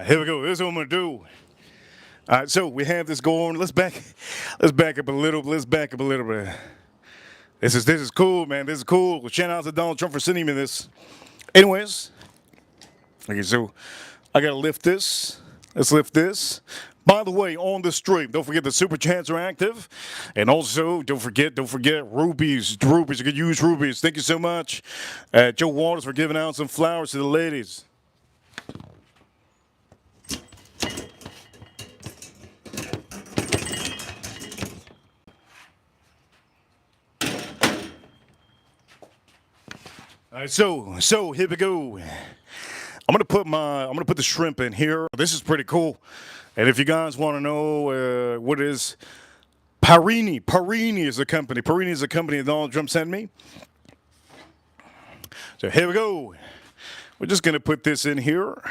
Here we go. This is what I'm going to do. All right, so we have this going. Let's back up a little. Let's back up a little bit. This is cool, man. This is cool. Shout out to Donald Trump for sending me this. Anyways, okay, so I gotta lift this. Let's lift this. By the way, on the stream, don't forget the super chats are active, and also don't forget rubies. Rubies, you can use rubies. Thank you so much, Joe Waters, for giving out some flowers to the ladies. All right, so here we go. I'm gonna put the shrimp in here. This is pretty cool. And if you guys want to know what is Parini is a company. Parini is a company that Donald Trump sent me. So here we go. We're just gonna put this in here.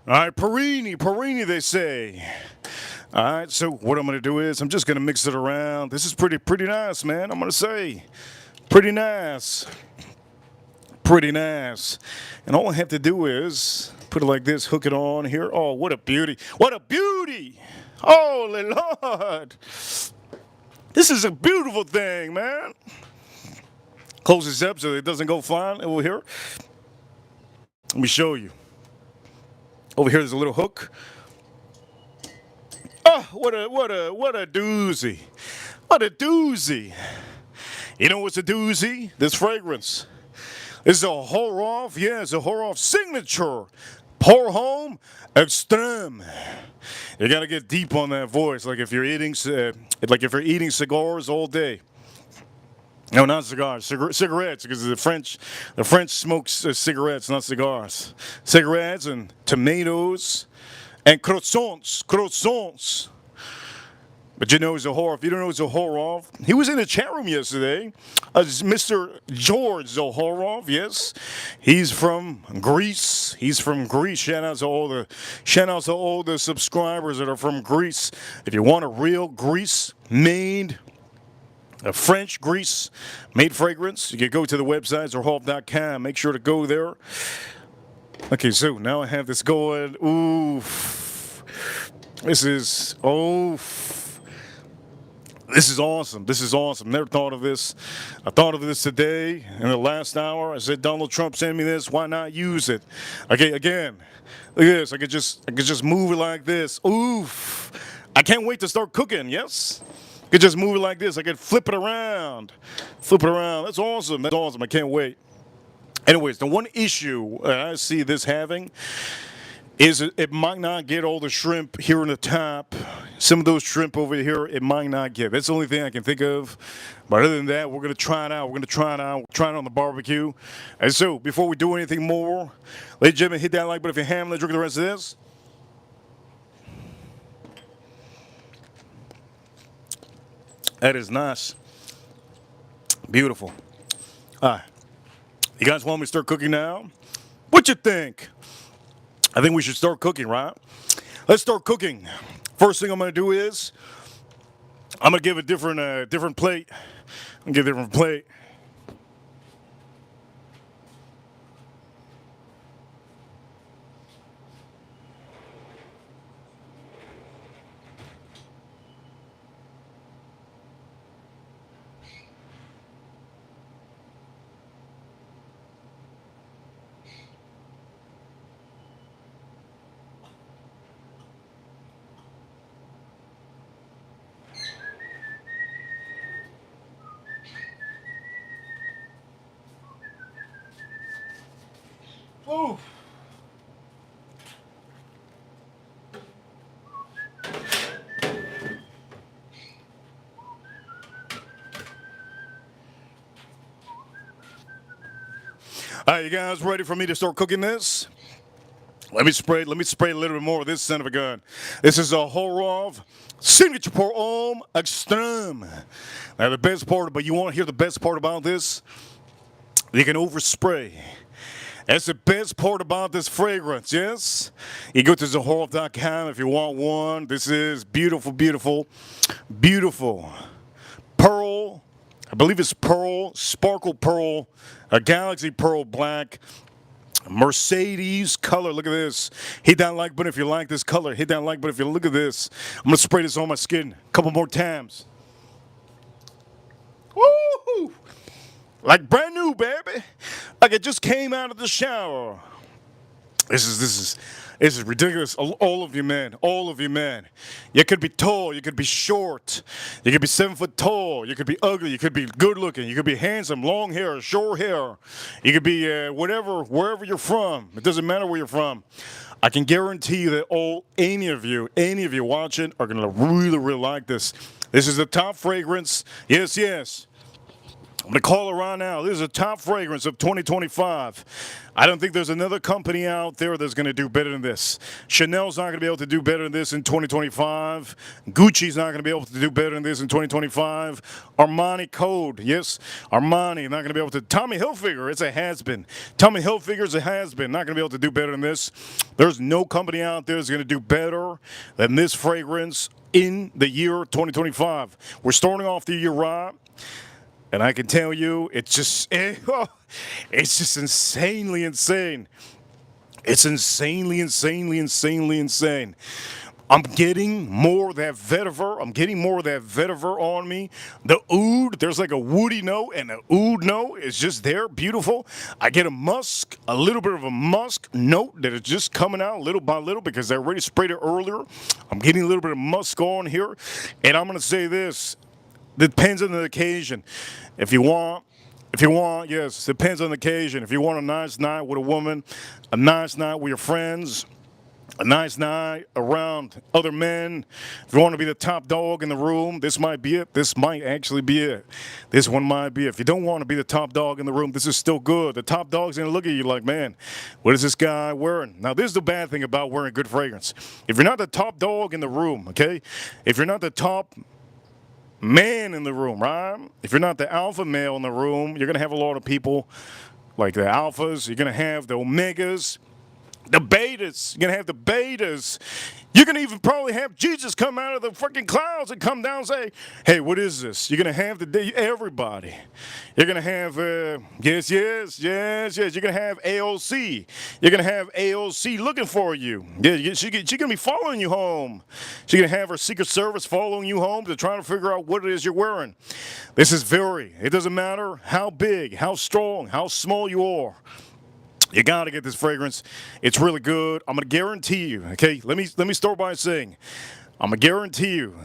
All right, Perini, they say. All right, so what I'm going to do is I'm just going to mix it around. This is pretty nice, man. I'm going to say pretty nice. Pretty nice. And all I have to do is put it like this, hook it on here. Oh, what a beauty. What a beauty. Holy Lord. This is a beautiful thing, man. Close this up so it doesn't go flying over here. Let me show you. Over here, there's a little hook. Oh, what a doozy. What a doozy. You know what's a doozy? This fragrance. This is a Zaharoff. Yeah, it's a Zaharoff signature. Pour Homme, Extrême. You gotta get deep on that voice, like if you're eating cigars all day. No, not cigars. Cigarettes, because the French smokes cigarettes, not cigars. Cigarettes and tomatoes and croissants. But you know Zaharoff. If you don't know Zaharoff, he was in the chat room yesterday. Mr. George Zaharoff, yes. He's from Greece. Shout out to all the subscribers that are from Greece. If you want a real French Greece-made fragrance, you can go to the website, Zaharoff.com. Make sure to go there. Okay, so now I have this going. Oof. This is awesome. Never thought of this. I thought of this today in the last hour. I said, Donald Trump sent me this. Why not use it? Okay, again, look at this. I could just move it like this. Oof. I can't wait to start cooking, yes? I could just move it like this. I could flip it around. That's awesome. I can't wait. Anyways, the one issue I see this having is it might not get all the shrimp here in the top. Some of those shrimp over here, it might not get. That's the only thing I can think of. But other than that, we're going to try it out. We're trying it on the barbecue. And so, before we do anything more, ladies and gentlemen, hit that like button if you're ham. Let's drink the rest of this. That is nice. Beautiful. All right. You guys want me to start cooking now? What you think? I think we should start cooking, right? Let's start cooking. First thing I'm going to do is I'm going to give a different plate. I'm going to give a different plate. Ooh. All right, you guys ready for me to start cooking this? Let me spray a little bit more of this son of a gun. This is a Zaharoff signature pour Homme Extrême. Now the best part, but you want to hear the best part about this? You can overspray. That's the best part about this fragrance, yes? You go to Zaharoff.com if you want one. This is beautiful, beautiful, beautiful. Pearl, I believe it's pearl, sparkle pearl, a galaxy pearl black, Mercedes color. Look at this. Hit that like button if you like this color. Hit that like button if you look at this. I'm going to spray this on my skin a couple more times. Woo! Like brand new, baby. Like it just came out of the shower. This is ridiculous. All of you men. You could be tall, you could be short, you could be 7 foot tall, you could be ugly, you could be good looking, you could be handsome, long hair, short hair. You could be wherever you're from. It doesn't matter where you're from. I can guarantee you that any of you watching are gonna really like this. This is the top fragrance. Yes. I'm going to call it right now. This is a top fragrance of 2025. I don't think there's another company out there that's going to do better than this. Chanel's not going to be able to do better than this in 2025. Gucci's not going to be able to do better than this in 2025. Armani Code, yes, Armani not going to be able to. Tommy Hilfiger, it's a has-been. Tommy Hilfiger's a has-been, not going to be able to do better than this. There's no company out there that's going to do better than this fragrance in the year 2025. We're starting off the year right. And I can tell you, it's just insanely insane. It's insanely insane. I'm getting more of that vetiver. I'm getting more of that vetiver on me. The oud, there's like a woody note, and the oud note is just there, beautiful. I get a musk, a little bit of a musk note that is just coming out little by little because I already sprayed it earlier. I'm getting a little bit of musk on here, and I'm going to say this. Depends on the occasion. If you want, yes, depends on the occasion. If you want a nice night with a woman, a nice night with your friends, a nice night around other men, if you want to be the top dog in the room, this might be it. This might actually be it. This one might be it. If you don't want to be the top dog in the room, this is still good. The top dog's going to look at you like, man, what is this guy wearing? Now, this is the bad thing about wearing good fragrance. If you're not the top dog in the room, okay, if you're not the top man in the room, right? If you're not the alpha male in the room, you're going to have a lot of people like the alphas. You're going to have the omegas, the betas. You're going to have the betas. You're going to even probably have Jesus come out of the freaking clouds and come down and say, hey, what is this? You're going to have everybody. You're going to have, yes. You're going to have AOC. You're going to have AOC looking for you. Yeah, she's going to be following you home. She's going to have her Secret Service following you home to try to figure out what it is you're wearing. This is it doesn't matter how big, how strong, how small you are. You gotta get this fragrance. It's really good. I'm gonna guarantee you. Okay, let me start by saying, I'm gonna guarantee you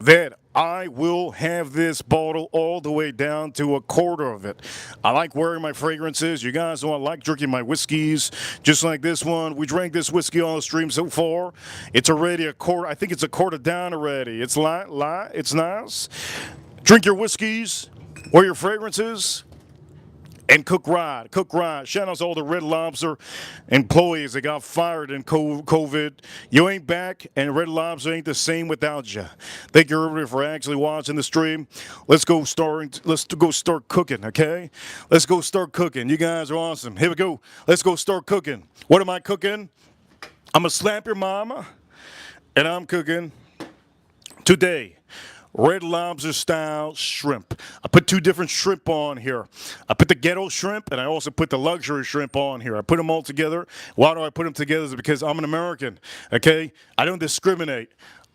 that I will have this bottle all the way down to a quarter of it. I like wearing my fragrances. You guys know I like drinking my whiskeys, just like this one. We drank this whiskey on the stream so far. It's already a quarter. I think it's a quarter down already. It's light. It's nice. Drink your whiskeys. Wear your fragrances. And cook right. Shout out to all the Red Lobster employees that got fired in COVID. You ain't back, and Red Lobster ain't the same without you. Thank you, everybody, for actually watching the stream. Let's go start cooking, okay? Let's go start cooking. You guys are awesome. Here we go. Let's go start cooking. What am I cooking? I'm going to slap your mama, and I'm cooking today Red Lobster style shrimp. I put two different shrimp on here. I put the ghetto shrimp, and I also put the luxury shrimp on here. I put them all together. Why do I put them together? Is because I'm an American, okay? I don't discriminate.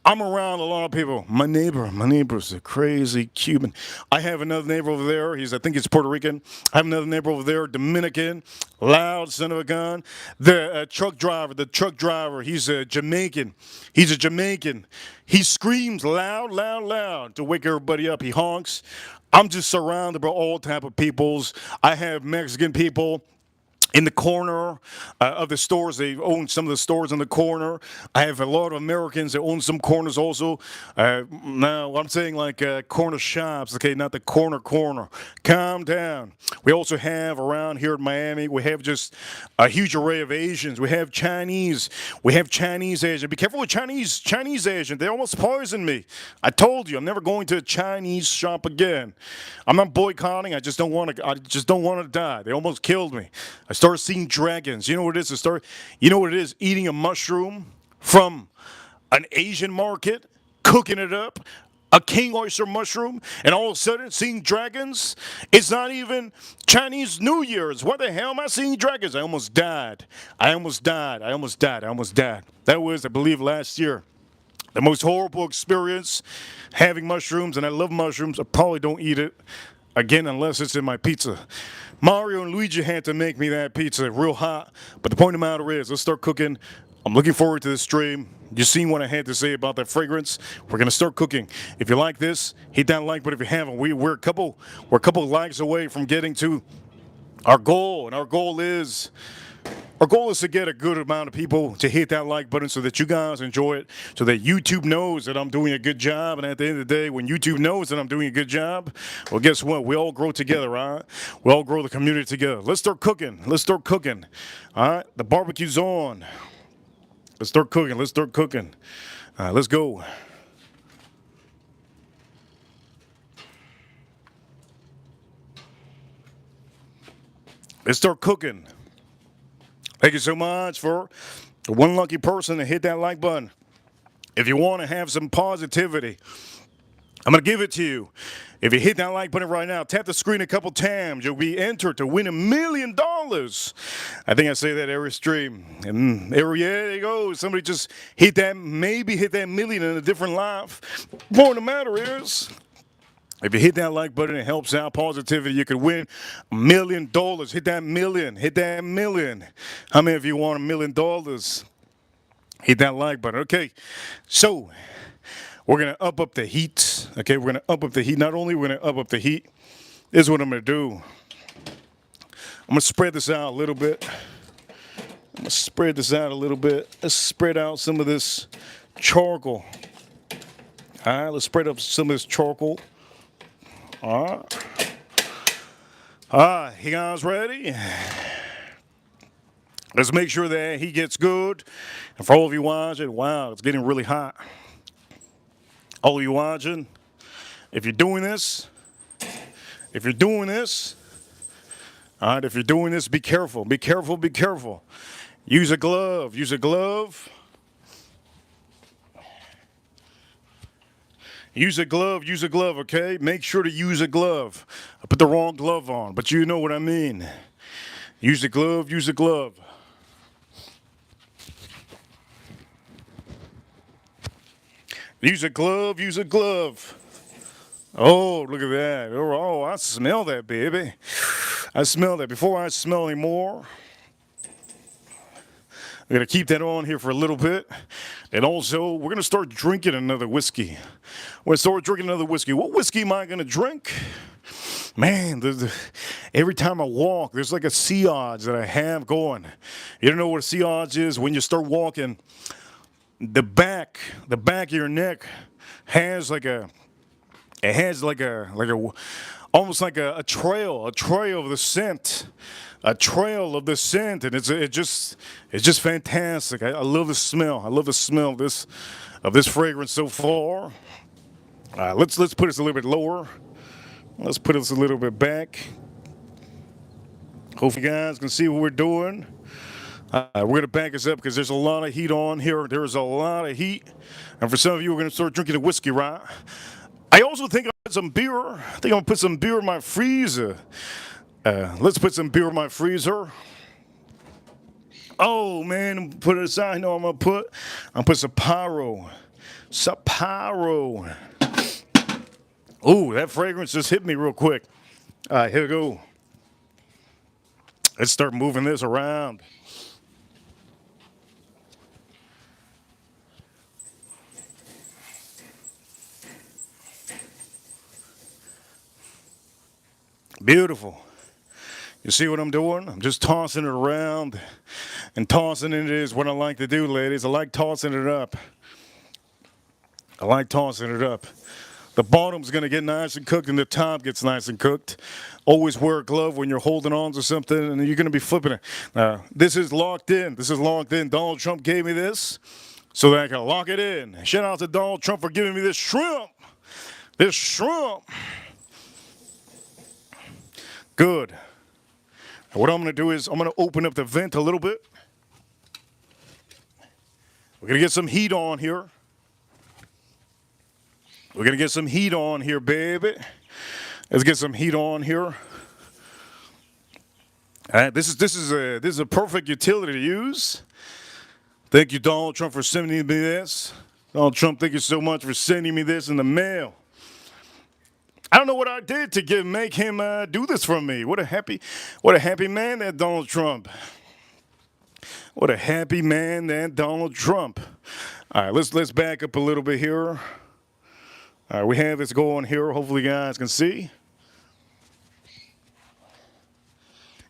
I'm around a lot of people. My neighbor's a crazy Cuban. I have another neighbor over there. I think he's Puerto Rican. I have another neighbor over there, Dominican, loud son of a gun. The truck driver, he's a Jamaican. He screams loud to wake everybody up. He honks. I'm just surrounded by all type of peoples. I have Mexican people in the corner of the stores. They own some of the stores in the corner. I have a lot of Americans that own some corners also. Now, I'm saying like corner shops, okay, not the corner. Calm down. We also have around here in Miami, we have just a huge array of Asians. We have Chinese. Asian. Be careful with Chinese Asian. They almost poisoned me. I told you, I'm never going to a Chinese shop again. I'm not boycotting. I just don't want to die. They almost killed me. I started seeing dragons. You know what it is? You know what it is? Eating a mushroom from an Asian market, cooking it up, a king oyster mushroom, and all of a sudden seeing dragons. It's not even Chinese New Year's. What the hell am I seeing dragons? I almost died. That was, I believe, last year. The most horrible experience having mushrooms, and I love mushrooms. I probably don't eat it again unless it's in my pizza. Mario and Luigi had to make me that pizza real hot. But the point of the matter is, let's start cooking. I'm looking forward to this stream. You seen what I had to say about that fragrance. We're gonna start cooking. If you like this, hit that like button. If you haven't, we're a couple likes away from getting to our goal, and our goal is Our goal is to get a good amount of people to hit that like button so that you guys enjoy it, so that YouTube knows that I'm doing a good job. And at the end of the day, when YouTube knows that I'm doing a good job, well, guess what? We all grow together, right? We all grow the community together. Let's start cooking. Let's start cooking. All right? The barbecue's on. Let's start cooking. Let's start cooking. All right, let's go. Let's start cooking. Thank you so much for the one lucky person to hit that like button. If you want to have some positivity, I'm going to give it to you. If you hit that like button right now, tap the screen a couple times, you'll be entered to win $1 million. I think I say that every stream. And there you go. Somebody just hit that, maybe hit that million in a different life. Point of the matter is, if you hit that like button, it helps out positivity. You could win $1 million. Hit that million. Hit that million. How many of you want $1 million? Hit that like button. Okay, so we're going to up the heat. Okay, we're going to up the heat. Not only we're going to up the heat, this is what I'm going to do. I'm going to spread this out a little bit. Let's spread out some of this charcoal. All right, let's spread up some of this charcoal. All right, you guys ready? Let's make sure that he gets good. And for all of you watching, wow, it's getting really hot. All of you watching, if you're doing this, all right, if you're doing this, be careful, be careful, be careful. Use a glove, use a glove. Use a glove, okay? Make sure to use a glove. I put the wrong glove on, but you know what I mean. Use a glove, use a glove. Use a glove, use a glove. Oh, look at that. Oh, I smell that, baby. I smell that. Before I smell any more, I'm going to keep that on here for a little bit. And also, we're going to start drinking another whiskey. We're going to start drinking another whiskey. What whiskey am I going to drink? Man, every time I walk, there's like a sea odds that I have going. You don't know what a sea odds is? When you start walking, the back of your neck has almost like a trail of the scent. A trail of the scent, and it's just fantastic. I love the smell. I love the smell of this fragrance so far. Let's put this a little bit lower. Let's put this a little bit back. Hope you guys can see what we're doing. We're gonna back this up because there's a lot of heat on here. There's a lot of heat, and for some of you, we're gonna start drinking the whiskey, right? I also think I'll put some beer. I think I'm gonna put some beer in my freezer. Let's put some beer in my freezer. Oh man, put it aside. I know I'm gonna put Sapporo. Oh, that fragrance just hit me real quick. All right, here we go. Let's start moving this around. Beautiful. You see what I'm doing? I'm just tossing it around, and tossing it is what I like to do, ladies. I like tossing it up. I like tossing it up. The bottom's going to get nice and cooked, and the top gets nice and cooked. Always wear a glove when you're holding on to something, and you're going to be flipping it. This is locked in. This is locked in. Donald Trump gave me this so that I can lock it in. Shout out to Donald Trump for giving me this shrimp. This shrimp. Good. What I'm going to do is I'm going to open up the vent a little bit. We're going to get some heat on here. We're going to get some heat on here, baby. Let's get some heat on here. All right, this is a perfect utility to use. Thank you, Donald Trump, for sending me this. Donald Trump, thank you so much for sending me this in the mail. I don't know what I did to make him do this for me. What a happy man that Donald Trump. What a happy man that Donald Trump. All right, let's back up a little bit here. All right, we have this going here. Hopefully, you guys can see.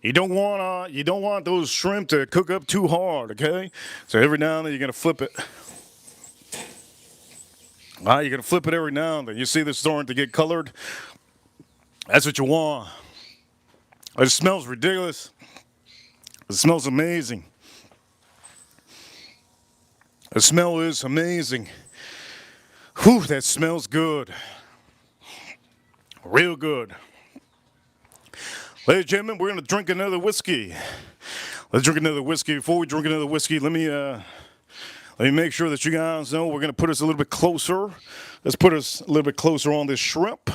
You don't want those shrimp to cook up too hard, okay? So every now and then you're gonna flip it. You're gonna flip it every now and then. You see this starting to get colored. That's what you want. It smells ridiculous. It smells amazing. The smell is amazing. Whew, that smells good. Real good. Ladies and gentlemen, we're going to drink another whiskey. Let's drink another whiskey. Before we drink another whiskey, let me make sure that you guys know we're going to put us a little bit closer. Let's put us a little bit closer on this shrimp.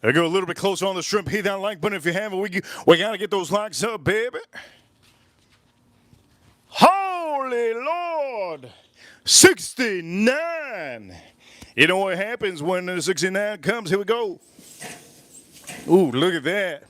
There we go, a little bit closer on the shrimp. Hit that like button if you haven't. We got to get those likes up, baby. Holy Lord! 69! You know what happens when the 69 comes? Here we go. Ooh, look at that.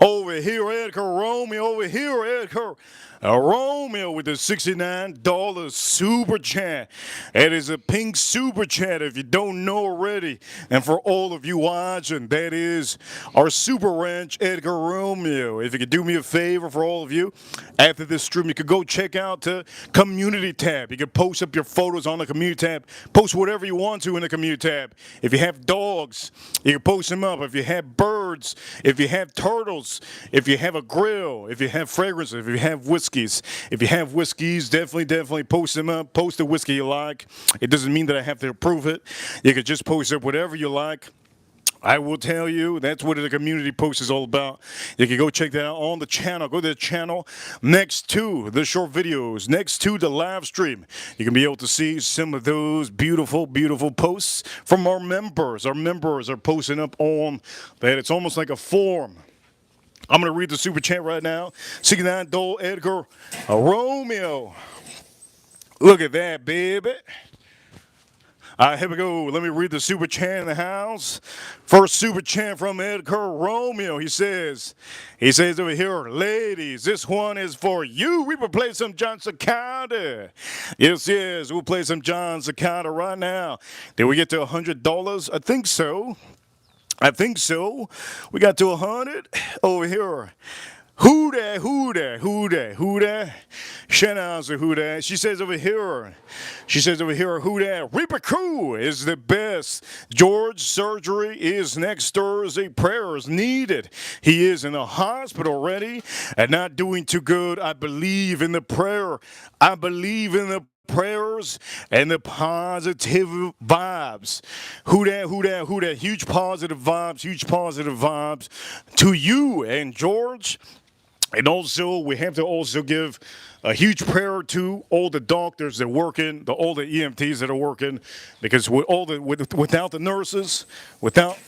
Over here, Edgar Romeo. Over here, Edgar Romeo with the $69 super chat. That is a pink super chat if you don't know already. And for all of you watching, that is our super ranch, Edgar Romeo. If you could do me a favor for all of you, after this stream, you could go check out the community tab. You could post up your photos on the community tab. Post whatever you want to in the community tab. If you have dogs, you can post them up. If you have birds, if you have turtles, if you have a grill, if you have fragrances, if you have whiskeys. If you have whiskeys, definitely post them up. Post the whiskey you like. It doesn't mean that I have to approve it. You could just post up whatever you like. I will tell you, that's what the community post is all about. You can go check that out on the channel. Go to the channel next to the short videos, next to the live stream. You can be able to see some of those beautiful, beautiful posts from our members. Our members are posting up on that. It's almost like a form. I'm going to read the super chat right now. $69 Edgar Romeo. Look at that, baby. Here we go. Let me read the super chat in the house. First super chat from Edgar Romeo. He says over here, ladies, this one is for you. We will play some John Cicada. Yes, we'll play some John Cicada right now. Did we get to $100? I think so. We got to 100 over here. Who that? Shout out to who that. She says over here, who that? Reaper Crew is the best. George surgery is next Thursday. Prayers needed. He is in the hospital already and not doing too good. I believe in the prayer. I believe in the prayers and the positive vibes. Who that? Huge positive vibes to you and George. And also, we have to also give a huge prayer to all the doctors that are working, all the EMTs that are working, because without the nurses, without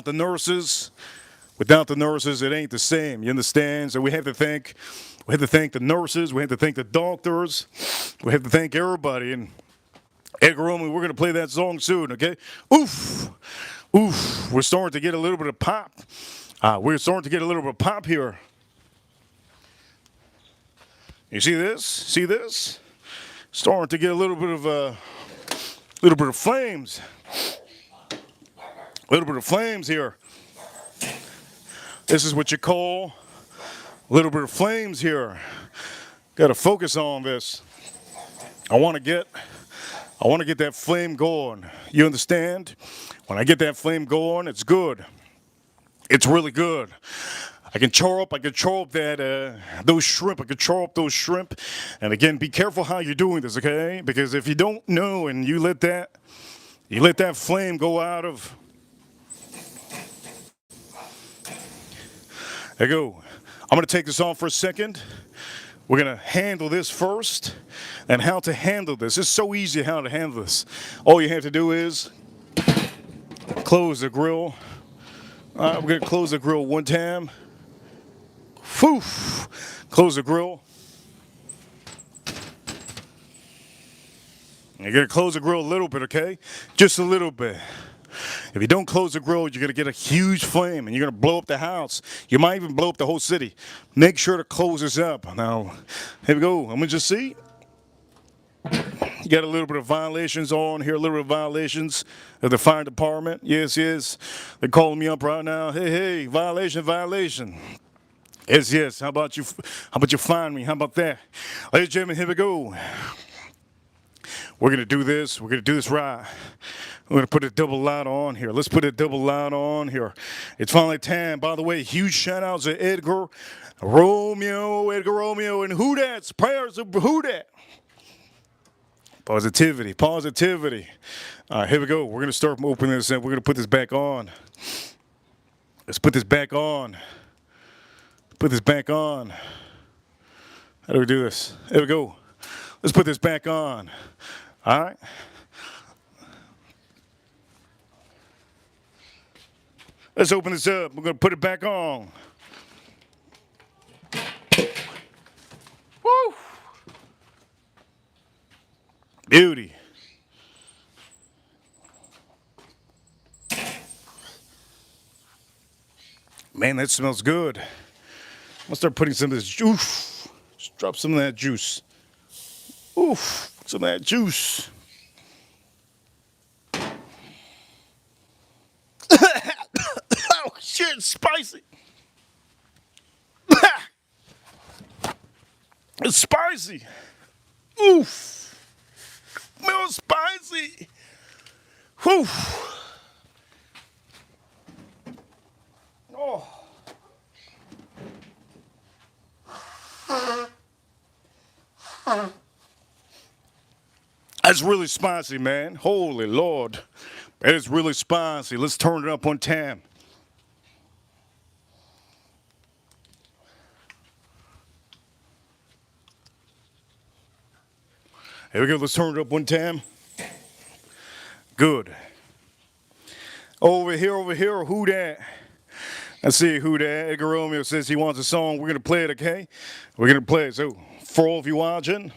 the nurses, it ain't the same. You understand? So we have to thank the nurses. We have to thank the doctors. We have to thank everybody. And Edgar Romeo, we're going to play that song soon, okay? Oof. We're starting to get a little bit of pop. Here. You see this? Starting to get a little bit of flames. A little bit of flames here. This is what you call a little bit of flames here. Got to focus on this. I want to get that flame going. You understand? When I get that flame going, it's good. It's really good. I can char up those shrimp. And again, be careful how you're doing this, okay? Because if you don't know and you let that flame go out of. There you go. I'm going to take this off for a second. We're going to handle this first. And how to handle this. It's so easy how to handle this. All you have to do is close the grill. All right, we're going to close the grill one time. Whew. Close the grill. You're going to close the grill a little bit, okay? Just a little bit. If you don't close the grill, you're going to get a huge flame, and you're going to blow up the house. You might even blow up the whole city. Make sure to close this up. Now, here we go. I'm going to just see. You got a little bit of violations on here, a little bit of violations of the fire department. Yes, yes. They're calling me up right now. Hey, hey, violation, violation. Yes, yes. How about you find me? How about that? Ladies and gentlemen, here we go. We're going to do this. We're going to do this right. We're going to put a double light on here. Let's put a double light on here. It's finally time. By the way, huge shout outs to Edgar Romeo, and who that's? Prayers of who that? Positivity, positivity. All right, here we go. We're going to start opening this up. We're going to put this back on. Let's put this back on. Put this back on. How do we do this? There we go. Let's put this back on. All right. Let's open this up. We're going to put it back on. Woo! Beauty. Man, that smells good. I'm gonna start putting some of this juice. Just drop some of that juice. Oof, some of that juice. Oh shit, it's spicy. It's spicy. Oof. Smells spicy. Whew. Oh. That's really spicy, man. Holy Lord. That is really spicy. Let's turn it up one time. Here we go. Let's turn it up one time. Good. Over here, who that? I see who that. Edgar Romeo says he wants a song. We're going to play it, okay? We're going to play it. So, for all of you watching,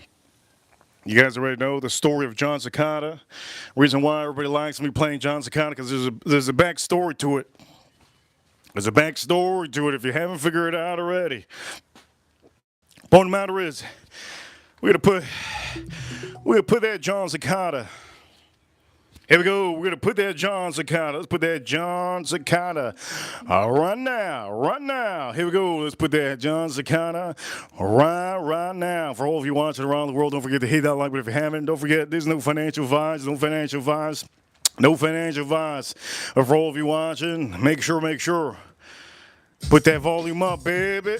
you guys already know the story of John Cicada. Reason why everybody likes me playing John Cicada, because there's a backstory to it. There's a backstory to it if you haven't figured it out already. Point of the matter is, we're gonna put that John Cicada. Here we go. We're gonna put that John Cicada. Let's put that John Cicada. Right now. Here we go. Let's put that John Cicada right now. For all of you watching around the world, don't forget to hit that like button if you haven't. Don't forget, there's no financial advice. No financial advice. But for all of you watching, make sure. Put that volume up, baby.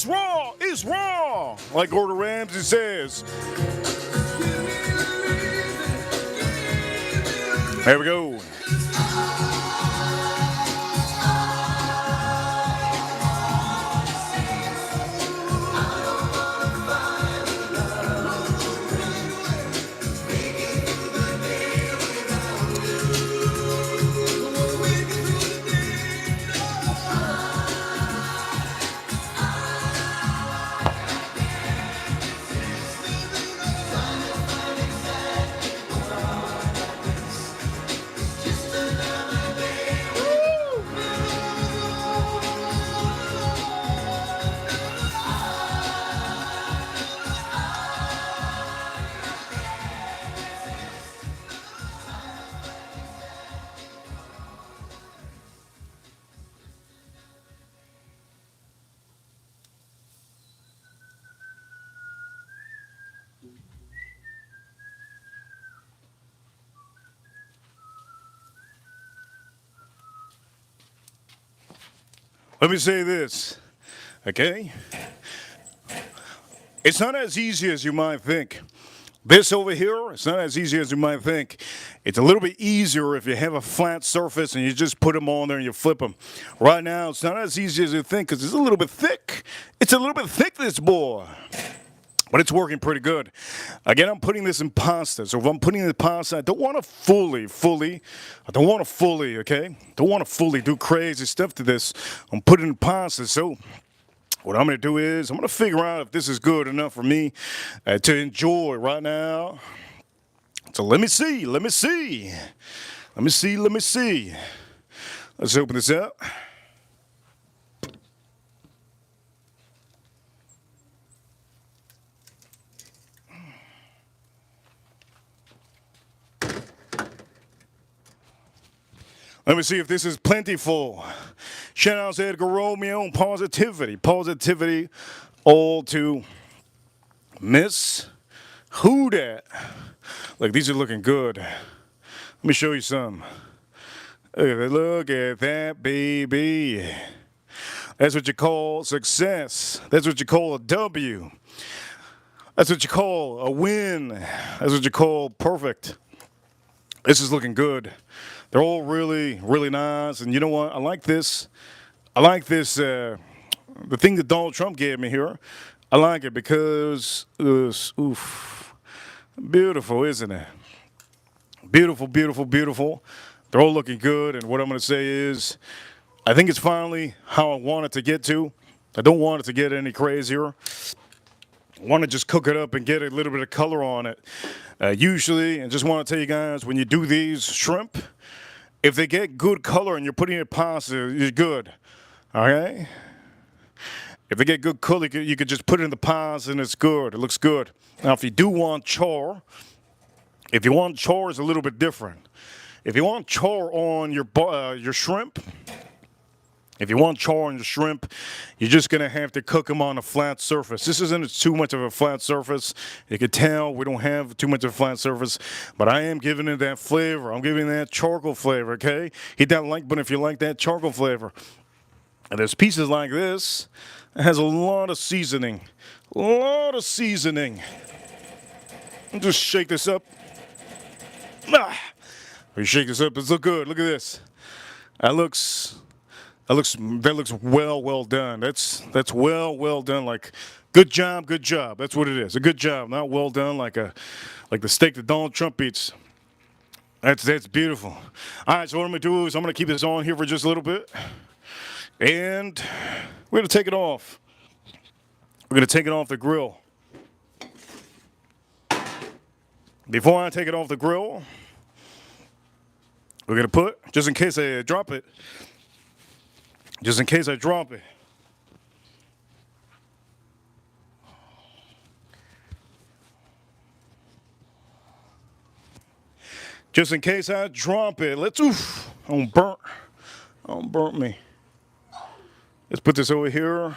It's raw. It's raw. Like Gordon Ramsay says. There we go. Let me say this, okay? It's not as easy as you might think. This over here, it's not as easy as you might think. It's a little bit easier if you have a flat surface and you just put them on there and you flip them. Right now, it's not as easy as you think because it's a little bit thick. It's a little bit thick, this boy. But it's working pretty good. Again, I'm putting this in pasta. So if I'm putting it in pasta, I don't want to fully, okay? Don't want to fully do crazy stuff to this. I'm putting it in pasta. So what I'm going to do is I'm going to figure out if this is good enough for me to enjoy right now. So let me see. Let's open this up. Let me see if this is plentiful. Shout out to Edgar Romeo. Positivity. Positivity. All to Miss Who Dat. Look, these are looking good. Let me show you some. Look at that, baby. That's what you call success. That's what you call a W. That's what you call a win. That's what you call perfect. This is looking good. They're all really, really nice. And you know what? I like this. The thing that Donald Trump gave me here. I like it because it's, beautiful, isn't it? Beautiful, beautiful, beautiful. They're all looking good. And what I'm going to say is, I think it's finally how I want it to get to. I don't want it to get any crazier. I want to just cook it up and get a little bit of color on it. Usually, and just want to tell you guys, when you do these shrimp, if they get good color and you're putting it in pasta, you're good. Okay? If they get good color, you could just put it in the pasta and it's good. It looks good. Now, if you do want char, it's a little bit different. If you want char on your shrimp, you're just going to have to cook them on a flat surface. This isn't too much of a flat surface. You can tell we don't have too much of a flat surface, but I am giving it that flavor. I'm giving it that charcoal flavor, okay? Hit that like button if you like that charcoal flavor. And there's pieces like this. It has a lot of seasoning. I'll just shake this up. You shake this up. It's look good. Look at this. That looks well done. That's well done. Like good job. That's what it is. A good job, not well done like the steak that Donald Trump eats. That's beautiful. All right, so what I'm gonna do is I'm gonna keep this on here for just a little bit, and we're gonna take it off. We're gonna take it off the grill. Before I take it off the grill, we're gonna put, just in case I drop it. Just in case I drop it. Just in case I drop it. Don't burn me. Let's put this over here.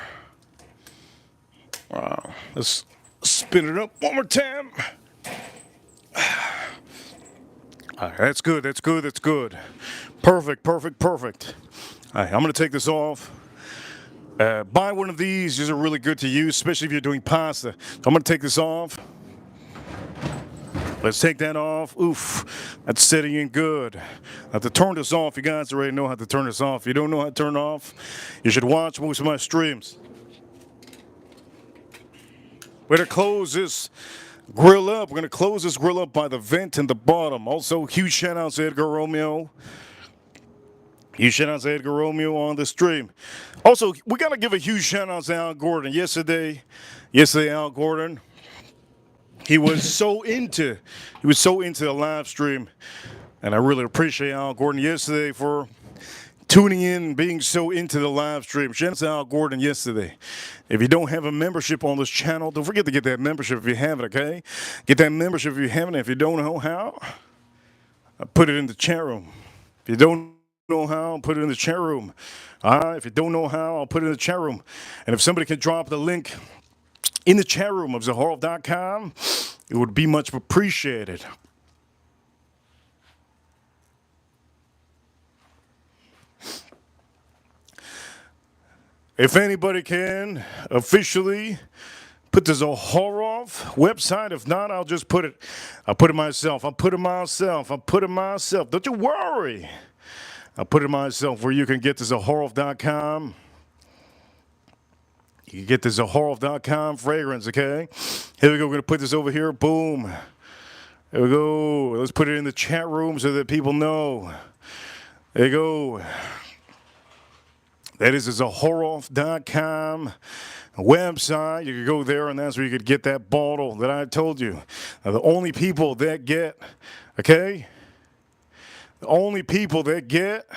Wow. Let's spin it up one more time. All right, that's good. Perfect. All right, I'm going to take this off. Buy one of these. These are really good to use, especially if you're doing pasta. I'm going to take this off. Let's take that off. Oof, that's setting in good. Now to turn this off, you guys already know how to turn this off. If you don't know how to turn it off, you should watch most of my streams. We're going to close this grill up. We're going to close this grill up by the vent in the bottom. Also, huge shout out to Edgar Romeo. Huge shout out to Edgar Romeo on the stream. Also, we got to give a huge shout out to Al Gordon. Yesterday, Al Gordon, he was so into the live stream, and I really appreciate Al Gordon yesterday for tuning in and being so into the live stream. Shout out to Al Gordon yesterday. If you don't have a membership on this channel, don't forget to get that membership if you haven't, okay? Get that membership if you haven't. If you don't know how, put it in the chat room. If you don't know how, I'll put it in the chat room. If you don't know how, I'll put it in the chat room. And if somebody can drop the link in the chat room of Zaharoff.com, it would be much appreciated. If anybody can officially put the Zaharoff website, if not, I'll just put it. I'll put it myself. Don't you worry. I'll put it myself where you can get to Zaharoff.com. You can get the Zaharoff.com fragrance, okay? Here we go. We're going to put this over here. Boom. There we go. Let's put it in the chat room so that people know. There you go. That is the Zaharoff.com website. You could go there, and that's where you could get that bottle that I told you. Now, the only people that get, okay? The only people that get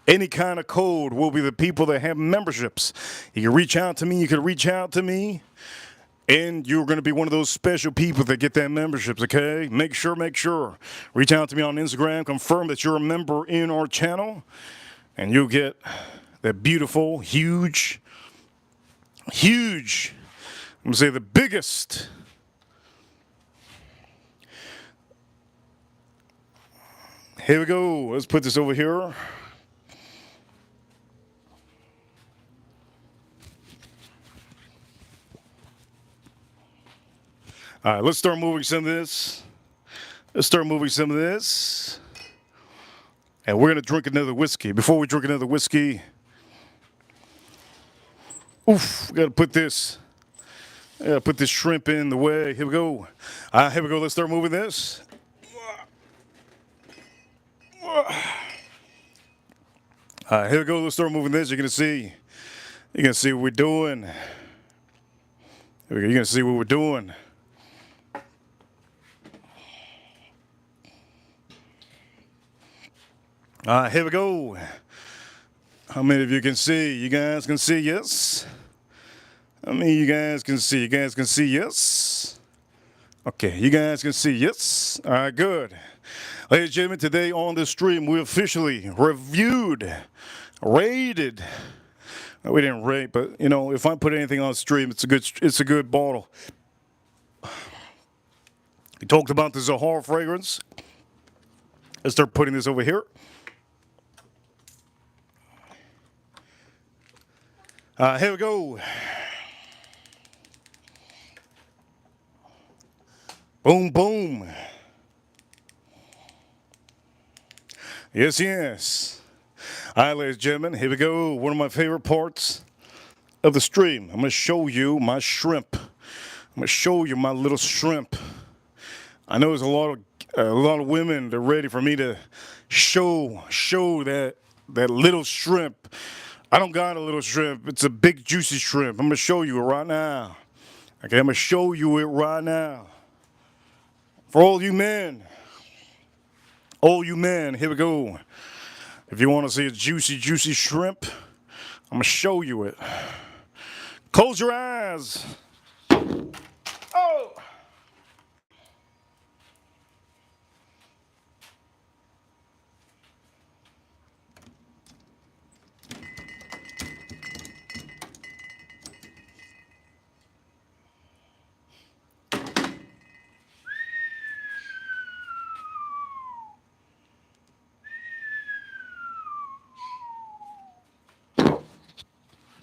any kind of code will be the people that have memberships. You can reach out to me. And you're going to be one of those special people that get that memberships, okay? Make sure. Reach out to me on Instagram. Confirm that you're a member in our channel. And you'll get that beautiful, huge, I'm going to say the biggest Here we go. Let's put this over here. All right, let's start moving some of this. And we're going to drink another whiskey. Before we drink another whiskey, we got to put this shrimp in the way. Here we go. Let's start moving this. Here we go. Let's start moving this. You're gonna see what we're doing. You're gonna see what we're doing. Here we go. How many of you can see? You guys can see, yes? How many of you guys can see? You guys can see, yes? Okay, you guys can see, yes? All right, good. Ladies and gentlemen, today on the stream, we officially rated. No, we didn't rate, but you know, if I put anything on stream, it's a good bottle. We talked about the Zaharoff fragrance. Let's start putting this over here. Here we go. Boom, boom. Yes. All right, ladies and gentlemen, here we go. One of my favorite parts of the stream. I'm going to show you my shrimp. I'm going to show you my little shrimp. I know there's a lot of women that are ready for me to show that little shrimp. I don't got a little shrimp. It's a big, juicy shrimp. I'm going to show you it right now. Okay, I'm going to show you it right now. For all you men, here we go. If you want to see a juicy, juicy shrimp, I'm going to show you it. Close your eyes. Oh!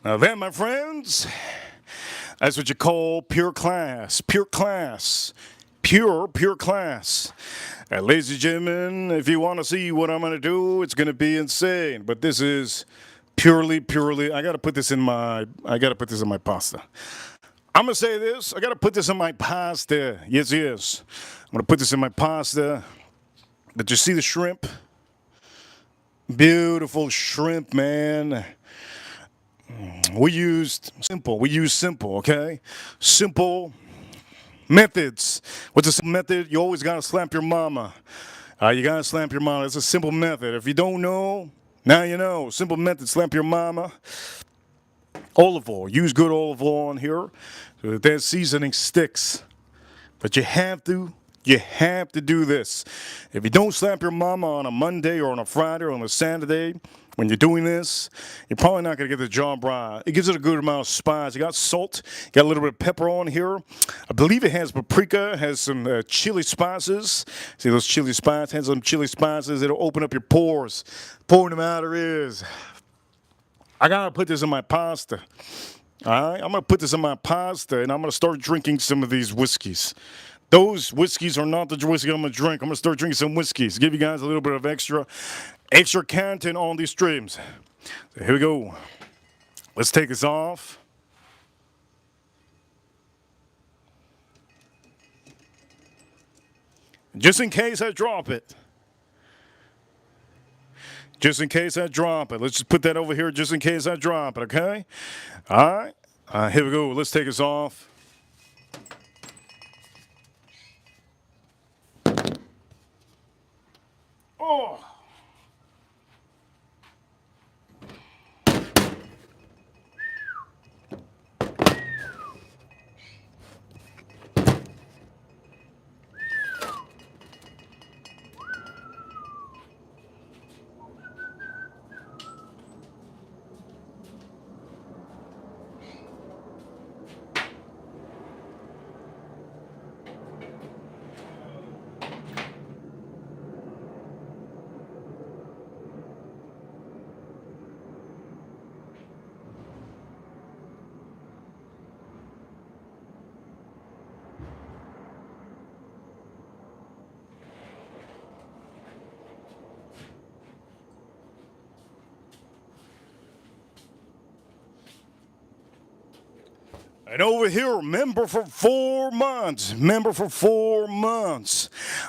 Now that, my friends, that's what you call pure class. Pure class. Pure class. Ladies and gentlemen, if you want to see what I'm going to do, it's going to be insane. But this is purely, I got to put this in my pasta. I'm going to say this. I got to put this in my pasta. Yes. I'm going to put this in my pasta. But you see the shrimp? Beautiful shrimp, man. We used simple, okay? Simple methods. What's a simple method? You always got to slap your mama. You got to slap your mama. It's a simple method. If you don't know, now you know. Simple method, slap your mama. Olive oil. Use good olive oil on here so that seasoning sticks. But you have to do this. If you don't slap your mama on a Monday or on a Friday or on a Saturday, when you're doing this, you're probably not going to get the job right. It gives it a good amount of spice. You got salt, you got a little bit of pepper on here. I believe it has paprika, has some chili spices. See those chili spices? Has some chili spices. It'll open up your pores. Point of the matter is, I got to put this in my pasta. All right? I'm going to put this in my pasta, and I'm going to start drinking some of these whiskeys. Those whiskeys are not the whiskey I'm going to drink. I'm going to start drinking some whiskeys. Give you guys a little bit of extra content on these streams. So here we go. Let's take this off. Just in case I drop it. Let's just put that over here just in case I drop it, okay? All right. Here we go. Let's take this off. Oh! And over here, member for 4 months.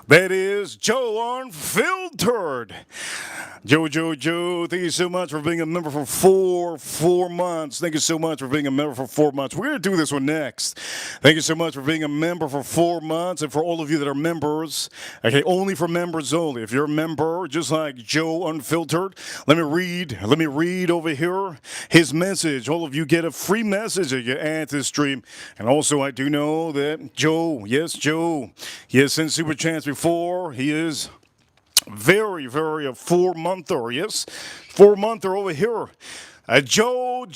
That is Joe Unfiltered. Joe, thank you so much for being a member for four months. Thank you so much for being a member for 4 months. We're going to do this one next. Thank you so much for being a member for 4 months. And for all of you that are members, okay, only for members only. If you're a member, just like Joe Unfiltered, let me read over here his message. All of you get a free message that you add to the stream. And also, I do know that Joe, he has sent super chats before. He is very a 4-monther, yes, 4-monther over here. Joe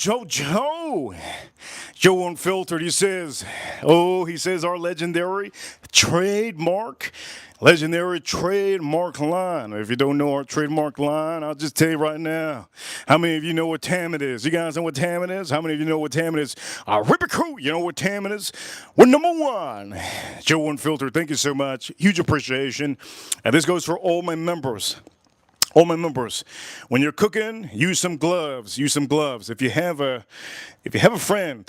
Unfiltered, he says our legendary trademark line. If you don't know our trademark line, I'll just tell you right now. How many of you know what time it is? You guys know what time it is? How many of you know what time it is? Ripper Crew, you know what time it is? We're number one. Joe Unfiltered, thank you so much. Huge appreciation. And this goes for all my members. All my members, when you're cooking, use some gloves. If you have a friend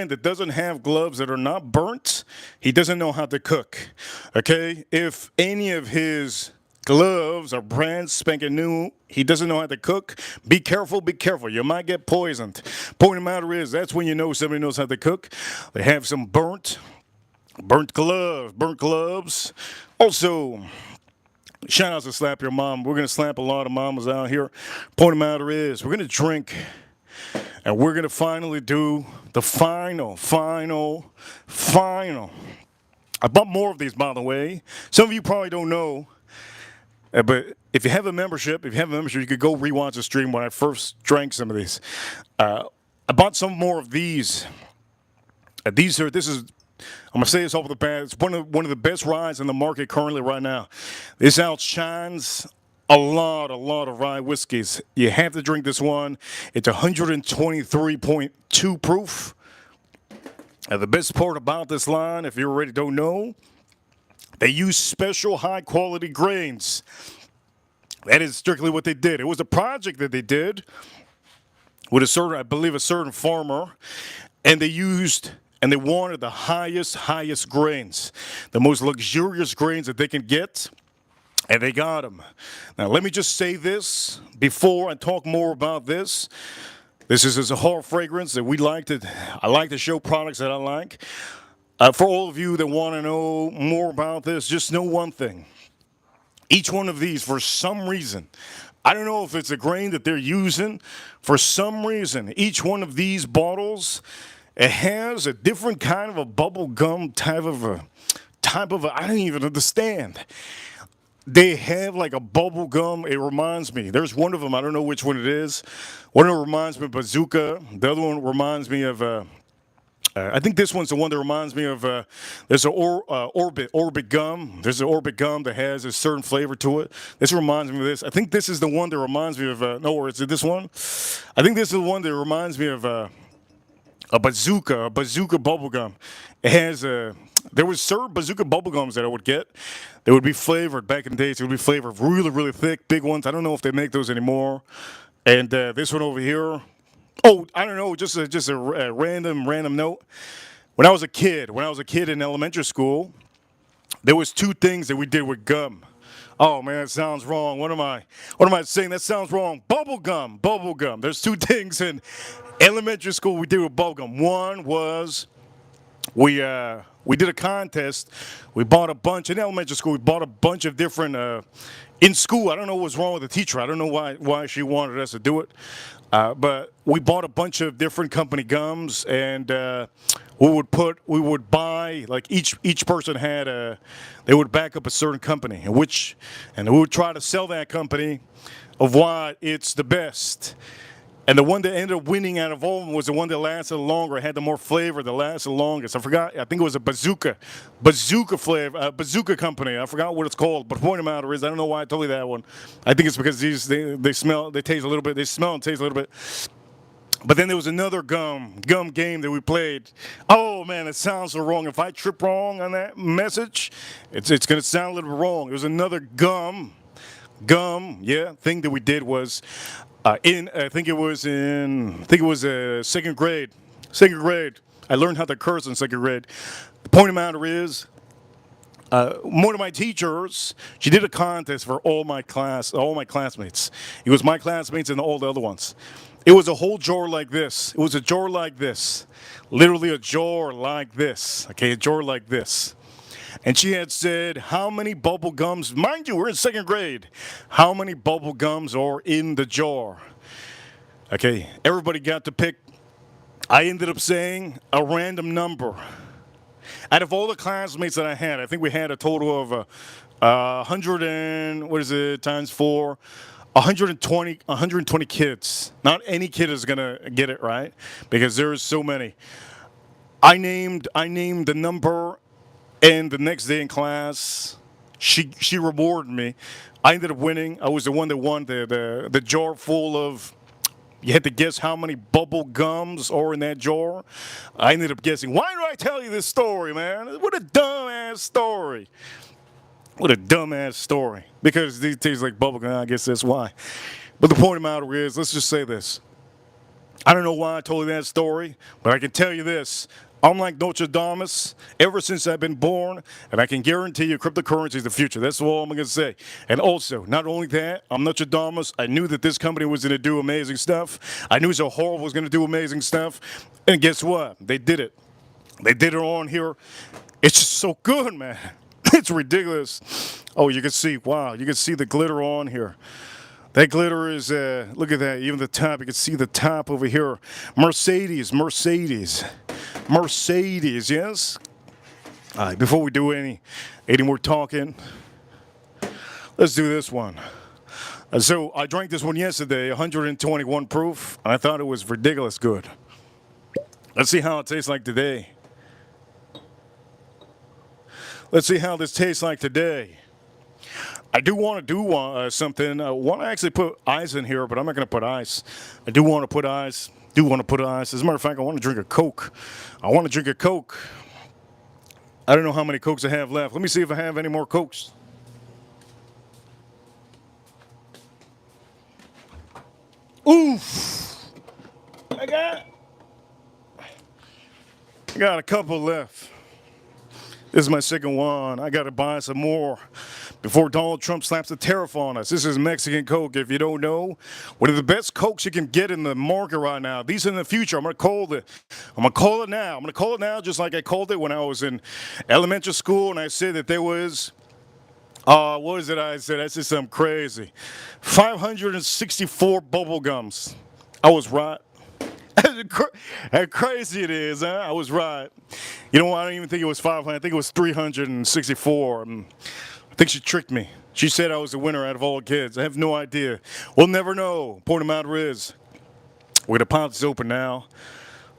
that doesn't have gloves that are not burnt, he doesn't know how to cook. Okay? If any of his gloves are brand spanking new, he doesn't know how to cook, be careful. You might get poisoned. Point of the matter is, that's when you know somebody knows how to cook. They have some burnt gloves. Also, shout out to Slap Your Mom. We're going to slap a lot of mamas out here. Point of the matter is, we're going to drink, and we're going to finally do the final. I bought more of these, by the way. Some of you probably don't know, but if you have a membership, you could go rewatch the stream when I first drank some of these. I bought some more of these. I'm going to say this off the bat. It's one of the best rides in the market currently right now. This outshines a lot of rye whiskeys. You have to drink this one. It's 123.2 proof. And the best part about this line, if you already don't know, they use special high quality grains. That is strictly what they did. It was a project that they did with a certain, I believe, a certain farmer, and they wanted the highest grains, the most luxurious grains that they can get, and they got them. Now, let me just say this before I talk more about this. This is a Zaharoff fragrance that I like to show products that I like. For all of you that want to know more about this, just know one thing. Each one of these, for some reason, I don't know if it's a grain that they're using, for some reason, each one of these bottles, it has a different kind of a bubble gum type of a, I don't even understand. They have like a bubble gum. It reminds me. There's one of them. I don't know which one it is. One of them reminds me of Bazooka. The other one reminds me of. I think this one's the one that reminds me of. There's an Orbit gum. There's an Orbit gum that has a certain flavor to it. This reminds me of this. I think this is the one that reminds me of. No, or is it this one? I think this is the one that reminds me of a Bazooka bubble gum. It has a. There was certain Bazooka bubble gums that I would get. They would be flavored back in the days. They would be flavored really, really thick, big ones. I don't know if they make those anymore. And this one over here. Oh, I don't know. Just a random note. When I was a kid in elementary school, there was two things that we did with gum. Oh man, that sounds wrong. What am I saying? That sounds wrong. Bubble gum. There's two things in elementary school we did with bubble gum. One was we did a contest. We bought a bunch in elementary school. We bought a bunch of different in school. I don't know what was wrong with the teacher. I don't know why she wanted us to do it. But we bought a bunch of different company gums, and we would buy, like each person had they would back up a certain company, and we would try to sell that company of why it's the best. And the one that ended up winning out of all of them was the one that lasted longer, had the more flavor, that lasted longest. I forgot. I think it was a Bazooka flavor, Bazooka company. I forgot what it's called. But the point of the matter is, I don't know why I told you that one. I think it's because they smell, they taste a little bit. They smell and taste a little bit. But then there was another gum game that we played. Oh man, it sounds so wrong. If I trip wrong on that message, it's going to sound a little bit wrong. It was another gum thing that we did was. I think it was second grade. I learned how to curse in second grade. The point of the matter is, one of my teachers, she did a contest for all my classmates. It was my classmates and all the other ones. It was a whole jar like this. It was a jar like this. Literally a jar like this. Okay, a jar like this. And she had said, how many bubble gums, mind you, we're in second grade, how many bubble gums are in the jar? Okay, everybody got to pick. I ended up saying a random number. Out of all the classmates that I had, I think we had a total of 100 and, what is it, times 4, 120 kids. Not any kid is going to get it right, because there's so many. I named the number. And the next day in class, she rewarded me. I ended up winning. I was the one that won the jar full of. You had to guess how many bubble gums are in that jar. I ended up guessing. Why do I tell you this story, man? What a dumbass story. Because these taste like bubble gum. I guess that's why. But the point of the matter is, let's just say this. I don't know why I told you that story, but I can tell you this. Unlike Nostradamus, ever since I've been born, and I can guarantee you cryptocurrency is the future. That's all I'm going to say. And also, not only that, I'm Nostradamus. I knew that this company was going to do amazing stuff. I knew Zaharoff was going to do amazing stuff. And guess what? They did it. They did it on here. It's just so good, man. It's ridiculous. Oh, you can see, wow, you can see the glitter on here. That glitter is, look at that, even the top, you can see the top over here. Mercedes, yes? All right, before we do any more talking, let's do this one. So I drank this one yesterday, 121 proof, and I thought it was ridiculous good. Let's see how it tastes like today. Let's see how this tastes like today. I do want to do something. I want to actually put ice in here, but I'm not going to put ice. I do want to put ice. Do want to put ice. As a matter of fact, I want to drink a Coke. I want to drink a Coke. I don't know how many Cokes I have left. Let me see if I have any more Cokes. Oof! I got a couple left. This is my second one. I got to buy some more before Donald Trump slaps a tariff on us. This is Mexican Coke. If you don't know, one of the best Cokes you can get in the market right now. These in the future. I'm gonna call it now. I'm gonna call it now, just like I called it when I was in elementary school, and I said that there was. What is it? I said something crazy. 564 bubble gums. I was right. How crazy it is, huh? I was right. You know what? I don't even think it was 500. I think it was 364. I think she tricked me. She said I was the winner out of all kids. I have no idea. We'll never know. Point of matter is, we're gonna pop this open now.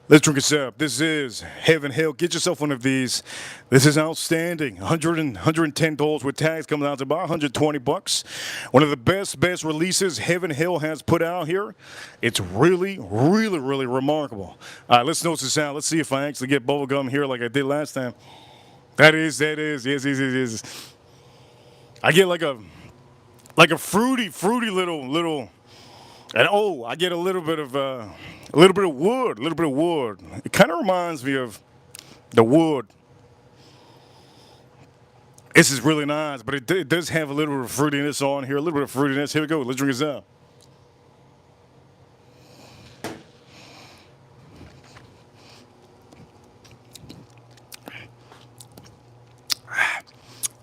Let's drink this up. This is Heaven Hill. Get yourself one of these. This is outstanding. $110 with tags coming out to about $120. One of the best releases Heaven Hill has put out here. It's really remarkable. All right, let's nose this out. Let's see if I actually get bubble gum here like I did last time. That is. Yes. I get like a fruity little. And I get a little bit of wood. It kind of reminds me of the wood. This is really nice, but it does have a little bit of fruitiness on here. A little bit of fruitiness. Here we go. Let's drink this out.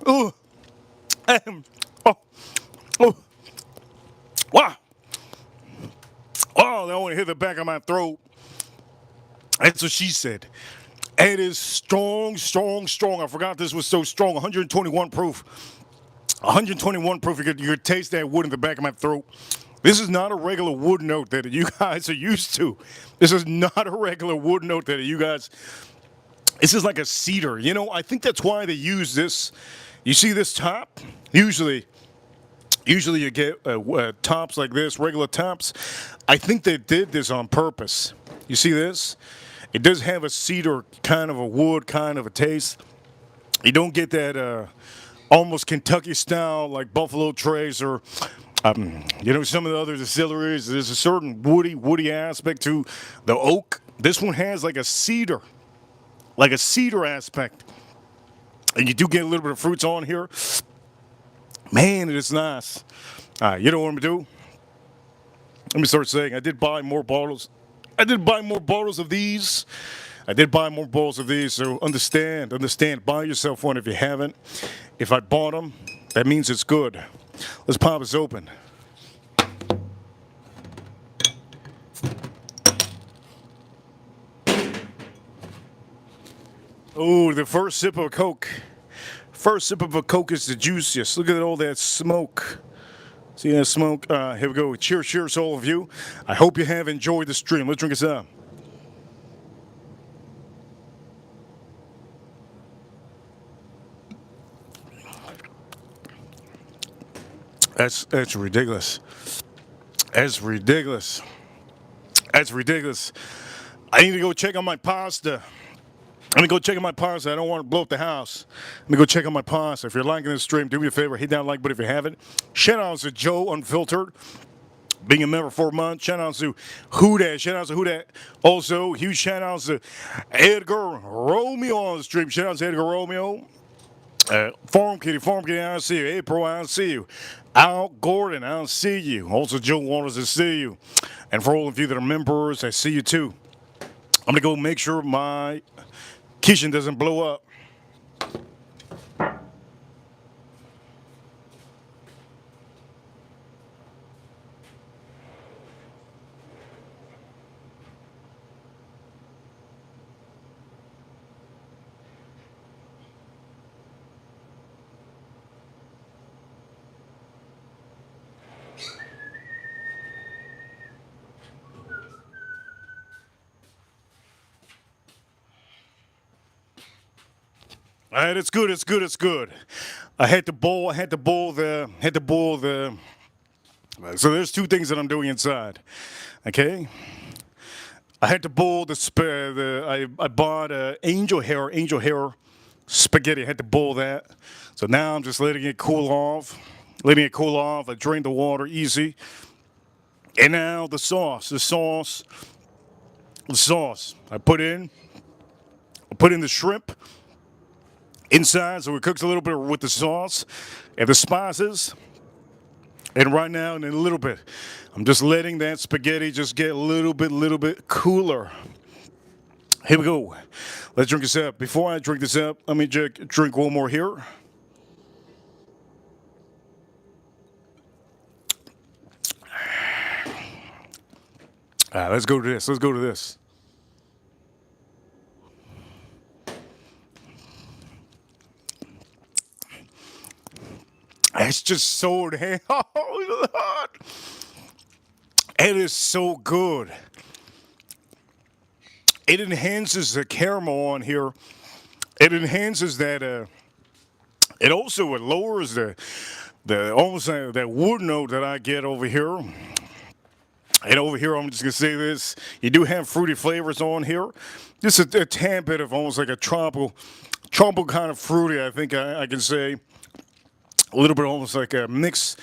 Oh, wow. Oh, I want to hit the back of my throat. That's what she said. It is strong. I forgot this was so strong. 121 proof. 121 proof. You could taste that wood in the back of my throat. This is not a regular wood note that you guys are used to. This is not a regular wood note that you guys. This is like a cedar. You know, I think that's why they use this. You see this top? Usually you get tops like this, regular tops. I think they did this on purpose. You see this? It does have a cedar kind of a wood kind of a taste. You don't get that almost Kentucky style like Buffalo Trace or some of the other distilleries. There's a certain woody aspect to the oak. This one has like a cedar aspect. And you do get a little bit of fruits on here. Man, it is nice. You know what I'm going to do? Let me start saying I did buy more bottles. Of these. So understand. Buy yourself one if you haven't. If I bought them, that means it's good. Let's pop this open. Oh, the first sip of Coke. First sip of a Coke is the juiciest. Look at all that smoke. See that smoke? Here we go. Cheers, all of you. I hope you have enjoyed the stream. Let's drink this up. That's ridiculous. That's ridiculous. I need to go check on my pasta. Let me go check on my pasta. I don't want to blow up the house. Let me go check on my pasta. If you're liking this stream, do me a favor. Hit that like button if you haven't. Shout out to Joe Unfiltered, being a member for a month. Shout out to Who Dat. Also, huge shout out to Edgar Romeo on the stream. Shout out to Edgar Romeo. Farm Kitty, I see you. April, I see you. Al Gordon, I see you. Also, Joe Waters, I see you. And for all of you that are members, I see you too. I'm going to go make sure my kitchen doesn't blow up. All right, it's good. It's good. It's good. I had to boil. I had to boil the. Had to boil the. So there's two things that I'm doing inside. Okay. I had to boil I bought angel hair spaghetti. I had to boil that. So now I'm just letting it cool off. Letting it cool off. I drained the water easy. And now the sauce. The sauce. I put in the shrimp inside, so it cooks a little bit with the sauce and the spices. And right now, in a little bit, I'm just letting that spaghetti just get a little bit cooler. Here we go. Let's drink this up. Before I drink this up, let me drink one more here. Let's go to this. Let's go to this. It's just so damn hot. It is so good. It enhances the caramel on here. It enhances that. It also lowers the almost that wood note that I get over here. And over here, I'm just gonna say this: you do have fruity flavors on here. Just a tad bit of almost like a tropical kind of fruity. I think I can say. A little bit almost like a mix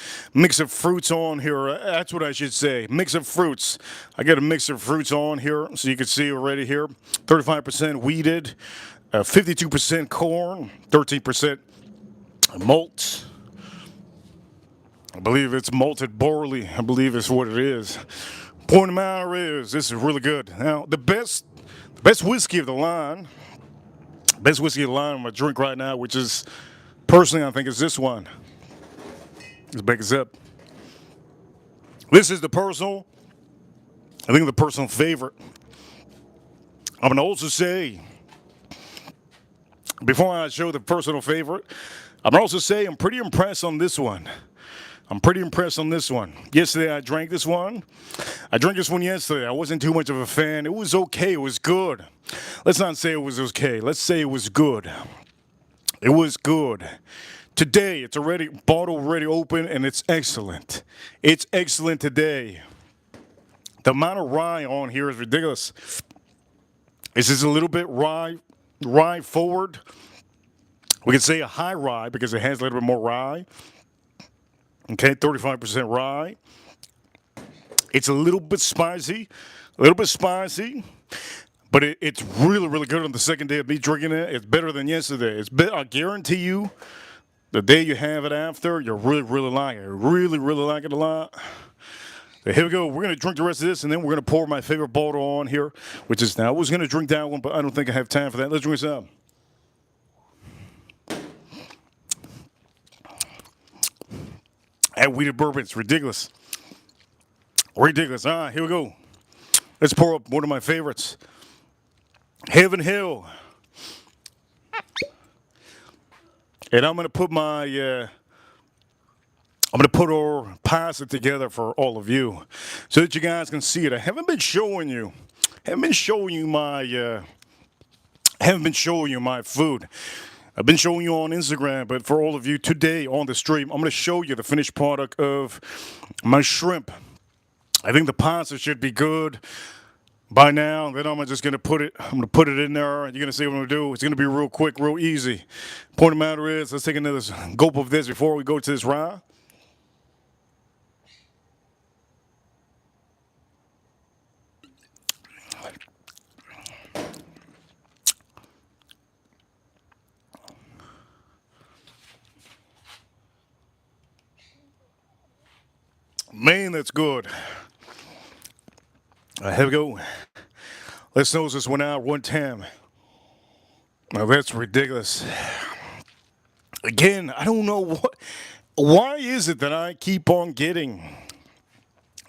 of fruits on here. That's what I should say. Mix of fruits. I got a mix of fruits on here, so you can see already here. 35% wheated, 52% corn, 13% malt. I believe it's malted barley. I believe is what it is. Point of the matter is, this is really good. Now, the best whiskey of the line, I'm gonna drink right now, which is personally, I think is this one. Let's back this up. This is the personal favorite. I'm gonna also say, before I show the personal favorite, I'm gonna also say I'm pretty impressed on this one. Yesterday I drank this one. I drank this one yesterday. I wasn't too much of a fan. It was okay. It was good. Let's not say it was okay. Let's say it was good. It was good. Today, it's bottle already open, and it's excellent. It's excellent today. The amount of rye on here is ridiculous. This is a little bit rye forward. We could say a high rye because it has a little bit more rye. Okay, 35% rye. It's a little bit spicy, but it's really good on the second day of me drinking it. It's better than yesterday. I guarantee you, the day you have it after, you'll really like it. Really like it a lot. So here we go. We're going to drink the rest of this, and then we're going to pour my favorite bottle on here, which is, now I was going to drink that one, but I don't think I have time for that. Let's drink this up. That wheated bourbon, it's ridiculous. All right, here we go. Let's pour up one of my favorites. Heaven Hill. And I'm gonna put our pasta together for all of you, so that you guys can see it. I haven't been showing you my food. I've been showing you on Instagram, but for all of you today on the stream, I'm gonna show you the finished product of my shrimp. I think the pasta should be good by now. Then I'm just gonna put it in there, and you're gonna see what I'm gonna do. It's gonna be real quick, real easy. Point of the matter is, let's take another gulp of this before we go to this rye. Man, that's good. Here we go. Let's nose this one out one time. Now that's ridiculous. Again, I don't know why is it that I keep on getting.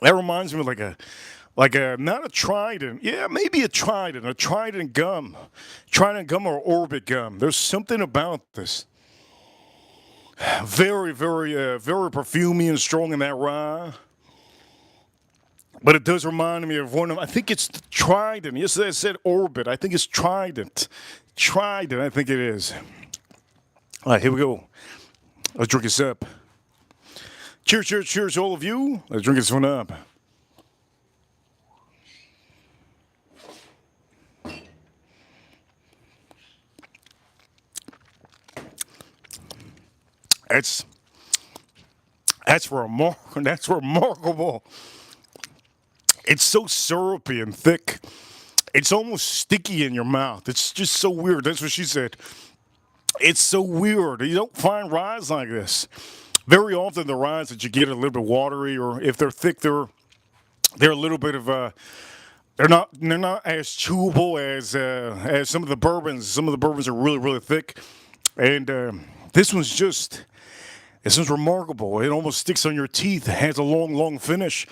That reminds me of like a not a Trident. Yeah, maybe a Trident gum. Trident gum or Orbit gum. There's something about this. Very perfumey and strong in that rye. But it does remind me of one of, I think it's the Trident. Yesterday I said Orbit. I think it's Trident. I think it is. All right, here we go. Let's drink this up. Cheers, cheers, cheers, all of you. Let's drink this one up. That's remarkable. That's remarkable. It's so syrupy and thick. It's almost sticky in your mouth. It's just so weird. That's what she said. It's so weird. You don't find ryes like this. Very often the ryes that you get are a little bit watery, or if they're thick, they're a little bit of they're not as chewable as some of the bourbons. Some of the bourbons are really really thick, and this one's remarkable. It almost sticks on your teeth. It has a long long finish.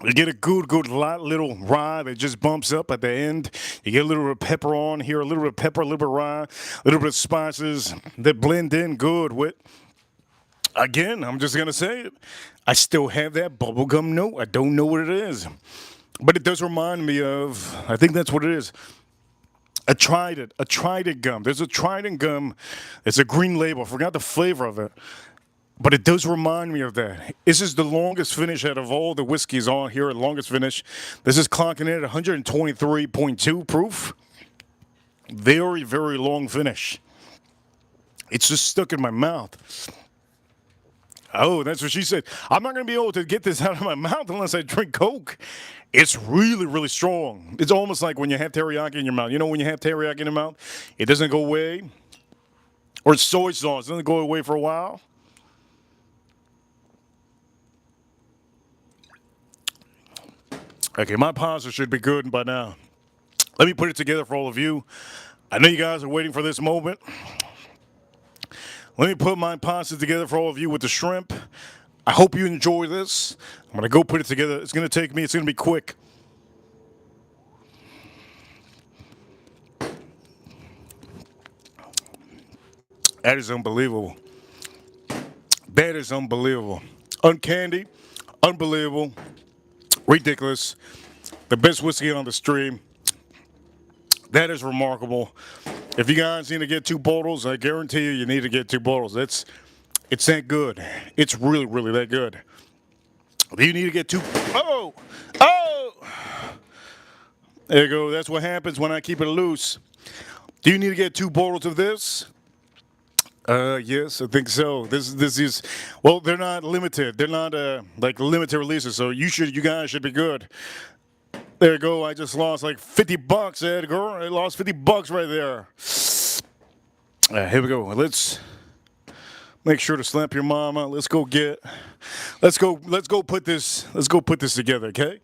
You get a good light little rye that just bumps up at the end. You get a little bit of pepper on here, a little bit of pepper, a little bit of rye, a little bit of spices that blend in good with. Again, I'm just gonna say it. I still have that bubblegum note. I don't know what it is, but it does remind me of. I think that's what it is. A Trident gum. There's a Trident gum. It's a green label. I forgot the flavor of it. But it does remind me of that. This is the longest finish out of all the whiskeys on here. The longest finish. This is clocking in at 123.2 proof. Very, very long finish. It's just stuck in my mouth. Oh, that's what she said. I'm not going to be able to get this out of my mouth unless I drink Coke. It's really, really strong. It's almost like when you have teriyaki in your mouth. You know when you have teriyaki in your mouth, it doesn't go away? Or soy sauce, it doesn't go away for a while? Okay, my pasta should be good by now. Let me put it together for all of you. I know you guys are waiting for this moment. Let me put my pasta together for all of you with the shrimp. I hope you enjoy this. I'm going to go put it together. It's going to take me, it's going to be quick. That is unbelievable. That is unbelievable. Uncandy, unbelievable, ridiculous. The best whiskey on the stream. That is remarkable. If you guys need to get 2 bottles, I guarantee you need to get 2 bottles. It's that good. It's really, really that good. You need to get 2. Oh! Oh! There you go. That's what happens when I keep it loose. Do you need to get 2 bottles of this? Yes, I think so. This is well, they're not limited. They're not like limited releases. So you guys should be good. There you go. I just lost like $50, Edgar. I lost $50 right there. Here we go. Let's make sure to slap your mama. Let's go put this together, okay?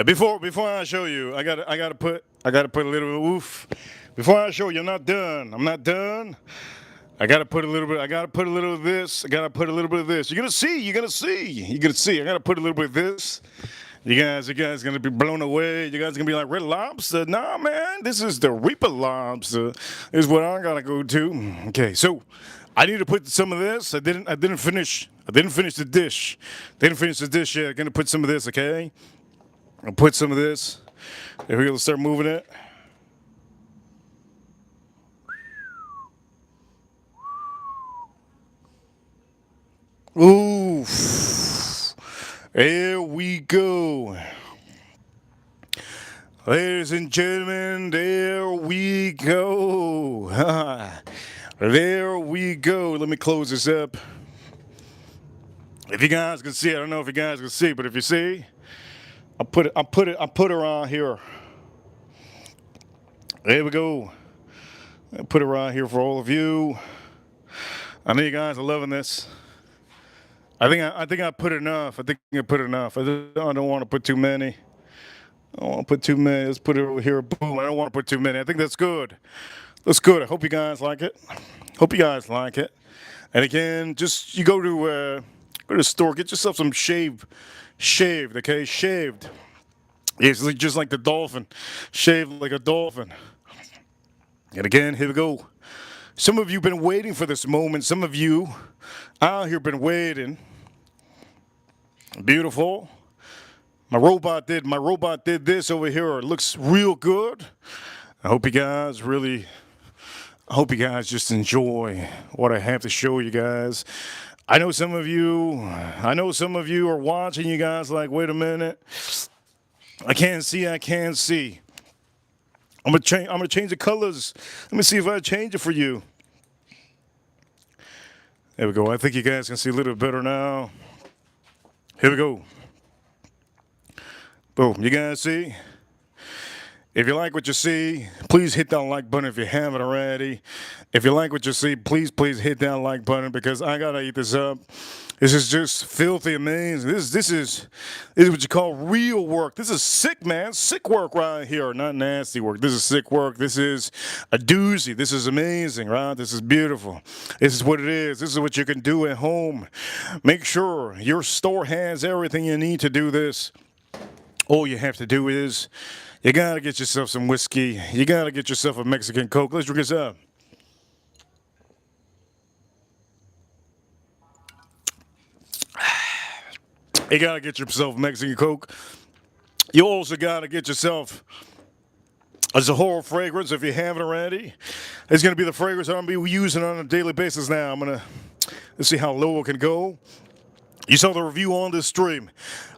Before I show you, I gotta put a little oof. Before I show you, I'm not done. I'm not done. I gotta put a little bit. I gotta put a little of this. I gotta put a little bit of this. You're gonna see. You're gonna see. You're gonna see. I gotta put a little bit of this. You guys gonna be blown away. You guys gonna be like Red Lobster. Nah, man, this is the Reaper Lobster. Is what I gotta go to. Okay, so I need to put some of this. I didn't finish the dish. Didn't finish the dish yet. Gonna put some of this. Okay. I'll put some of this. There we go. Let's start moving it. Ooh. Here we go. Ladies and gentlemen, there we go. There we go. Let me close this up. If you guys can see, I don't know if you guys can see, but if you see, I put her on here. There we go. I put it right here for all of you. I know you guys are loving this. I think I put enough. I don't want to put too many. I don't want to put too many. Let's put it over here. Boom. I don't want to put too many. I think that's good. That's good. I hope you guys like it. And again, just you go to the store, get yourself some shaved, okay? Shaved. It's just like the dolphin. Shaved like a dolphin. And again, here we go. Some of you have been waiting for this moment. Some of you out here been waiting. Beautiful. My robot did this over here. It looks real good. I hope you guys just enjoy what I have to show you guys. I know some of you are watching. You guys like, wait a minute. I can't see. I'm gonna change the colors. Let me see if I change it for you. There we go. I think you guys can see a little better now. Here we go. Boom. You guys see? If you like what you see, please hit that like button if you haven't already. If you like what you see, please hit that like button because I gotta eat this up. This is just filthy amazing. This is what you call real work. This is sick, man. Sick work right here, not nasty work. This is sick work. This is a doozy. This is amazing, right? This is beautiful. This is what it is. This is what you can do at home. Make sure your store has everything you need to do this. All you have to do is you gotta get yourself some whiskey. You gotta get yourself a Mexican Coke. Let's drink this up. You gotta get yourself Mexican Coke. You also gotta get yourself a Zaharoff fragrance if you haven't already. It's gonna be the fragrance I'm gonna be using on a daily basis now. Let's see how low it can go. You saw the review on this stream.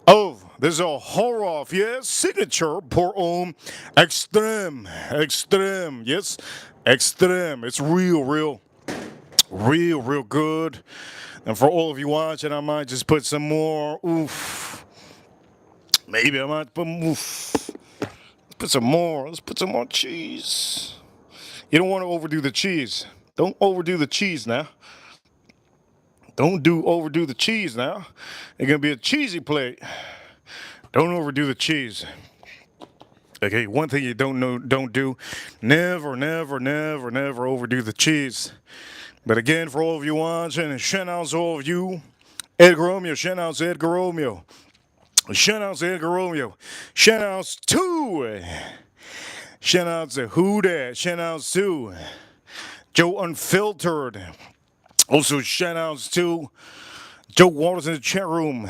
Oh, there's a Zaharoff, yes, signature pour Homme Extrême. Yes, Extrême. It's real good. And for all of you watching, I might just put some more oof. Maybe I might put oof. Let's put some more cheese. You don't want to overdo the cheese. Don't overdo the cheese now. Overdo the cheese now. It's gonna be a cheesy plate. Don't overdo the cheese. Okay, one thing you don't do. Never overdo the cheese. But again, for all of you watching, shout out to all of you. Edgar Romeo, shout out to Edgar Romeo. Shout out to Edgar Romeo. Shout outs to Who Dat. Shout outs to Joe Unfiltered. Also, shout outs to Joe Waters in the chat room.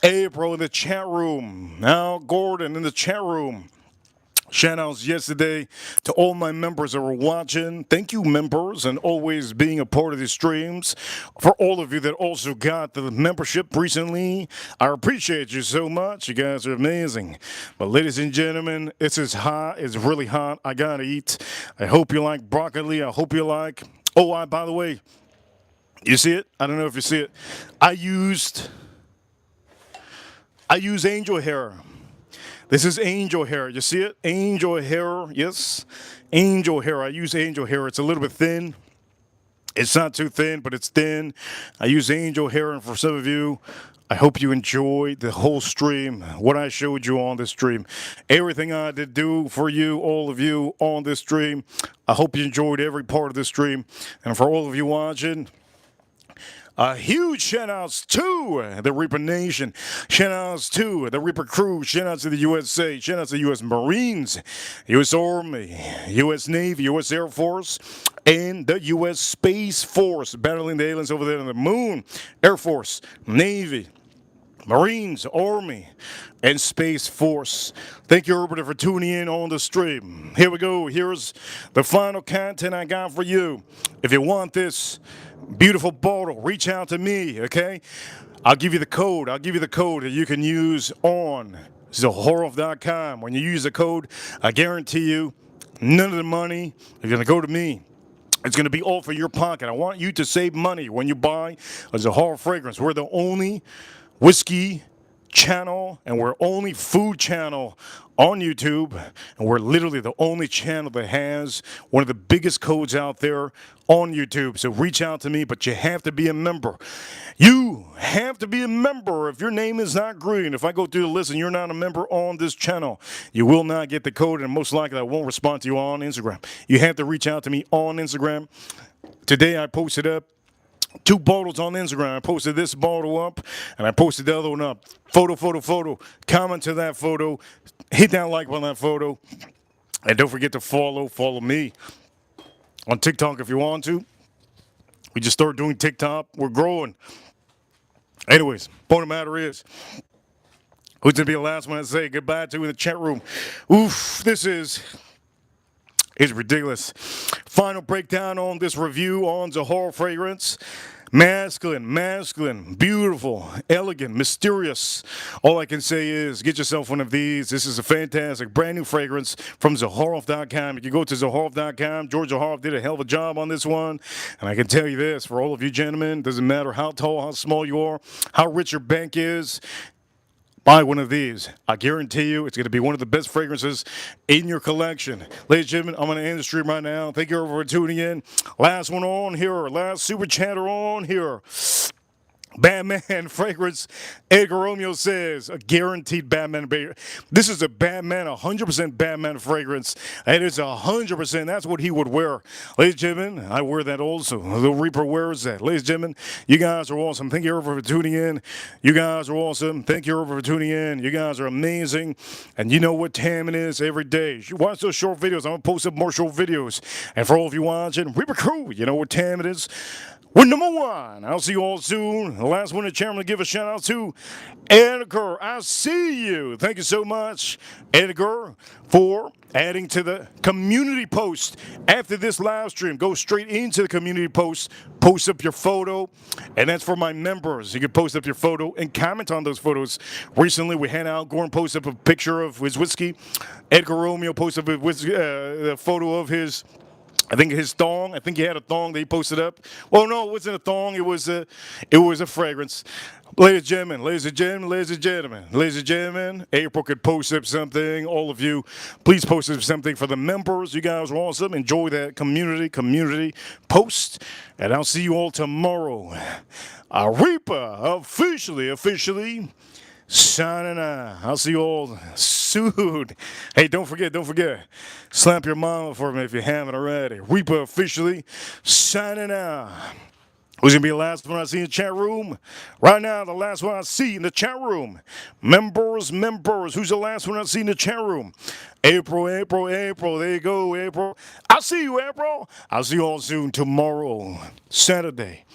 April in the chat room. Al Gordon in the chat room. Shout outs yesterday to all my members that were watching. Thank you, members, and always being a part of the streams. For all of you that also got the membership recently, I appreciate you so much. You guys are amazing. But ladies and gentlemen, it's hot. It's really hot. I gotta eat. I hope you like broccoli. I hope you like. Oh, by the way, you see it? I don't know if you see it. I use angel hair. This is angel hair. You see it? Angel hair. Yes. Angel hair. I use angel hair. It's a little bit thin. It's not too thin, but it's thin. I use angel hair, and for some of you, I hope you enjoyed the whole stream, what I showed you on this stream. Everything I did do for you, all of you on this stream. I hope you enjoyed every part of this stream. And for all of you watching, a huge shout outs to the Reaper Nation, shout outs to the Reaper crew, shout outs to the USA, shout outs to the U.S. Marines, U.S. Army, U.S. Navy, U.S. Air Force, and the U.S. Space Force, battling the aliens over there on the moon. Air Force, Navy, Marines, Army, and Space Force. Thank you, everybody, for tuning in on the stream. Here we go. Here's the final content I got for you. If you want this beautiful bottle, reach out to me, okay? I'll give you the code. I'll give you the code that you can use on Zaharoff.com. When you use the code, I guarantee you, none of the money is going to go to me. It's going to be all for your pocket. I want you to save money when you buy a Zaharoff fragrance. We're the only whiskey channel and we're only food channel on YouTube, and we're literally the only channel that has one of the biggest codes out there on YouTube. So reach out to me, but you have to be a member. You have to be a member. If your name is not green, if I go through the list and you're not a member on this channel, you will not get the code, and most likely I won't respond to you on Instagram. You have to reach out to me on Instagram. Today I posted up 2 bottles on Instagram. I posted this bottle up, and I posted the other one up. Photo. Comment to that photo. Hit that like on that photo. And don't forget to follow me on TikTok if you want to. We just started doing TikTok. We're growing. Anyways, point of the matter is, who's going to be the last one to say goodbye to in the chat room? Oof, this is ridiculous. Final breakdown on this review on Zaharoff fragrance. Masculine, beautiful, elegant, mysterious. All I can say is get yourself one of these. This is a fantastic brand new fragrance from Zaharoff.com. If you go to Zaharoff.com, George Zaharoff did a hell of a job on this one. And I can tell you this, for all of you gentlemen, doesn't matter how tall, how small you are, how rich your bank is, buy one of these. I guarantee you it's going to be one of the best fragrances in your collection. Ladies and gentlemen, I'm going to end the stream right now. Thank you for tuning in. Last one on here. Last super chatter on here. Batman fragrance. Edgar Romeo says a guaranteed Batman. This is a Batman, 100% Batman fragrance. It is 100%. That's what he would wear. Ladies and gentlemen, I wear that also. The Reaper wears that. Ladies and gentlemen, you guys are awesome. Thank you for tuning in. You guys are awesome. Thank you for tuning in. You guys are amazing. And you know what time it is every day. You watch those short videos. I'm going to post up more short videos. And for all of you watching, Reaper Crew, you know what time it is. We're number 1. I'll see you all soon. The last one, the chairman, to give a shout out to Edgar. I see you. Thank you so much, Edgar, for adding to the community post. After this live stream, go straight into the community post, post up your photo, and that's for my members. You can post up your photo and comment on those photos. Recently, we had Al Gorn post up a picture of his whiskey. Edgar Romeo posted up a photo of his, I think his thong. I think he had a thong that he posted up. Well, no, it wasn't a thong. It was a fragrance. Ladies and gentlemen, April could post up something. All of you, please post up something for the members. You guys are awesome. Enjoy that community post. And I'll see you all tomorrow. Reaper officially signing out. I'll see you all soon. Hey, don't forget. Slap your mama for me if you haven't already. Reaper officially signing out. Who's going to be the last one I see in the chat room? Right now, the last one I see in the chat room. Members. Who's the last one I see in the chat room? April. There you go, April. I'll see you, April. I'll see you all soon tomorrow, Saturday.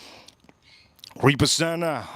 Reaper sign out.